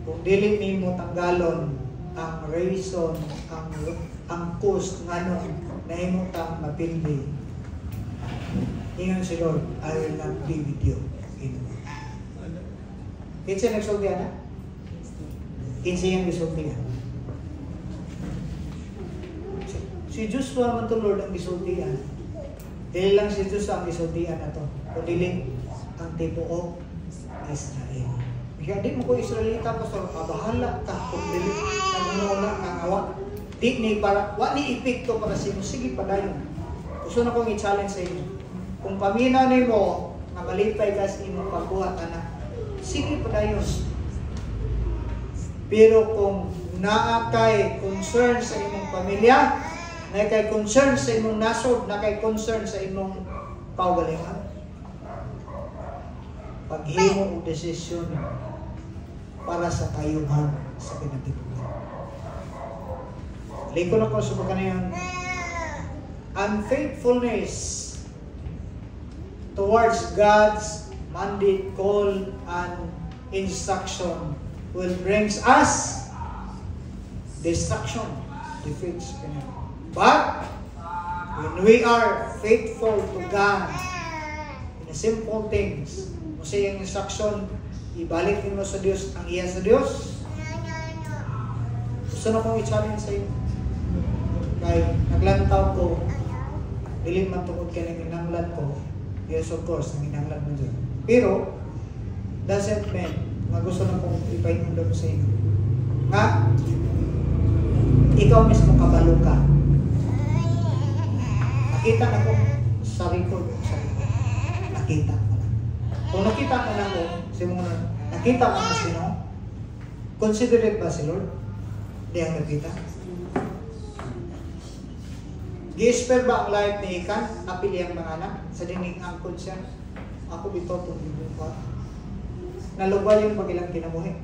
kung dili nimo tanggalon ang reason, ang cause ngano nahimutang mapildi, ingon si Lord, I will not be with you anymore. Kinsa nagsultihan na? Kinsa yung gisultihan? Si Joshua man to Lord ang gisultihan. Dili lang si Joshua ang gisultihan na to, kundi ang tibuok Israel. Kaya di mo ko Israelita pastor, bahala ka kung dili nanguna kang awa. Di ni para wa ni epekto para sa inyo. Sige padayon. Gusto na kong i-challenge sa inyo. Kung paminaw nimo nga malipay ka sa imong pagbuhat anak, sige padayon. Pero kung naa kay concern sa imong pamilya, na kay concern sa imong nasod, na kay concern sa imong kaugalingon, paghimo og desisyon para sa kayuhan sa kinabubuhay. Liko na ko sa mga kanayan, unfaithfulness towards God's mandate, call, and instruction will brings us destruction, defeats. But when we are faithful to God in the simple things, kasi yung instruction, ibalik mo sa Diyos ang iya sa Diyos. Gusto na kong i-challenge sa iyo. Kaya naglantaw ko, dili man tungkol ka ng inanglan ko, yes of course, ng inanglan mo dyan. Pero, doesn't mean na gusto na kong ipainundog sa inyo. Nga, ikaw mismo kabalo ka. Nakita na ko sa record. Nakita ko na. Kung nakita ko na ko, nakita ko na sino, considerate ba si Lord? Di ang nakita. Gi-spell ba ang life ni Ikan? Apili ang mga anak? Sa dining angkod siya. Ako dito itong ibuka. Nalugwal yung pagilang kinabuhi.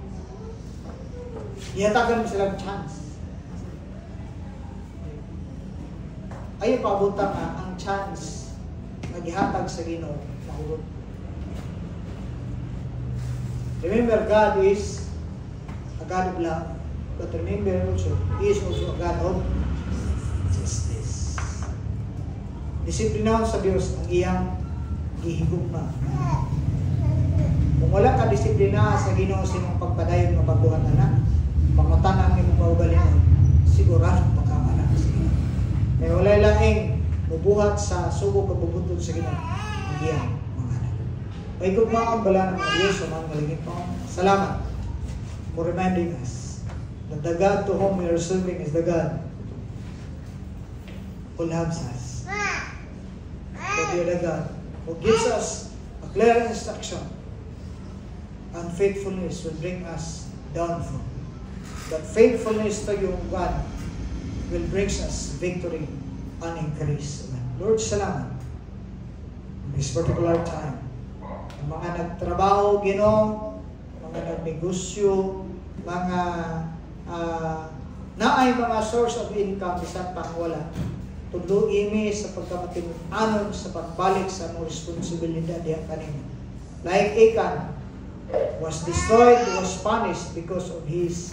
Ihatagan mo silang chance. Ayaw pabutan nga ang chance naghihatag sa Ginoo mahulog. Remember, God is a God of love. But remember also, He is also a God of justice. Disiplinahon sa Diyos ang iyang gihigugma. Kung wala ka disiplina sa Ginoo sa imong pagpadayon nga baguhan anak, pangutanan ang imong kaugalingon, sigurado pagkamanak sa Ginoo. Kaya wala laing bubuhat sa sugo pagbubuton sa Ginoo ang iyang mga anak. May gugma ang bala ng mga Diyos sa mga malingit mo. Salamat for reminding us that the God to whom we are serving is the God who loves us. But we are the God who gives us a clear instruction, unfaithfulness will bring us downfall. But faithfulness to you, God, will bring us victory and increase. Lord, salamat. In this particular time, ang mga nagtrabaho, Ginoo, mga nagnegosyo, mga naay mga source of income, isang pangwala, tundo imi sa pagkamatinuanon sa pagbalik sa mga responsibilidad diyan kanina. Like Achan was destroyed, was punished because of his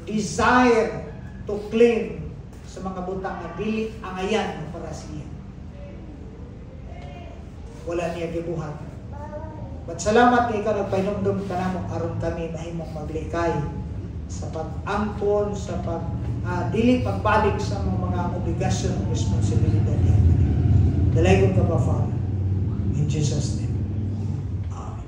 desire to claim sa mga butang na dili ang ayan para siya. Wala niya gibuhat. But salamat kay ikaw nagpahinumdum ka namong aron kami mahimong maglikay sa pag-ampon, sa dili pagbalik sa mga obligasyon at responsibilidad niya. Dalayon ka ba, Father? In Jesus' name. Amen.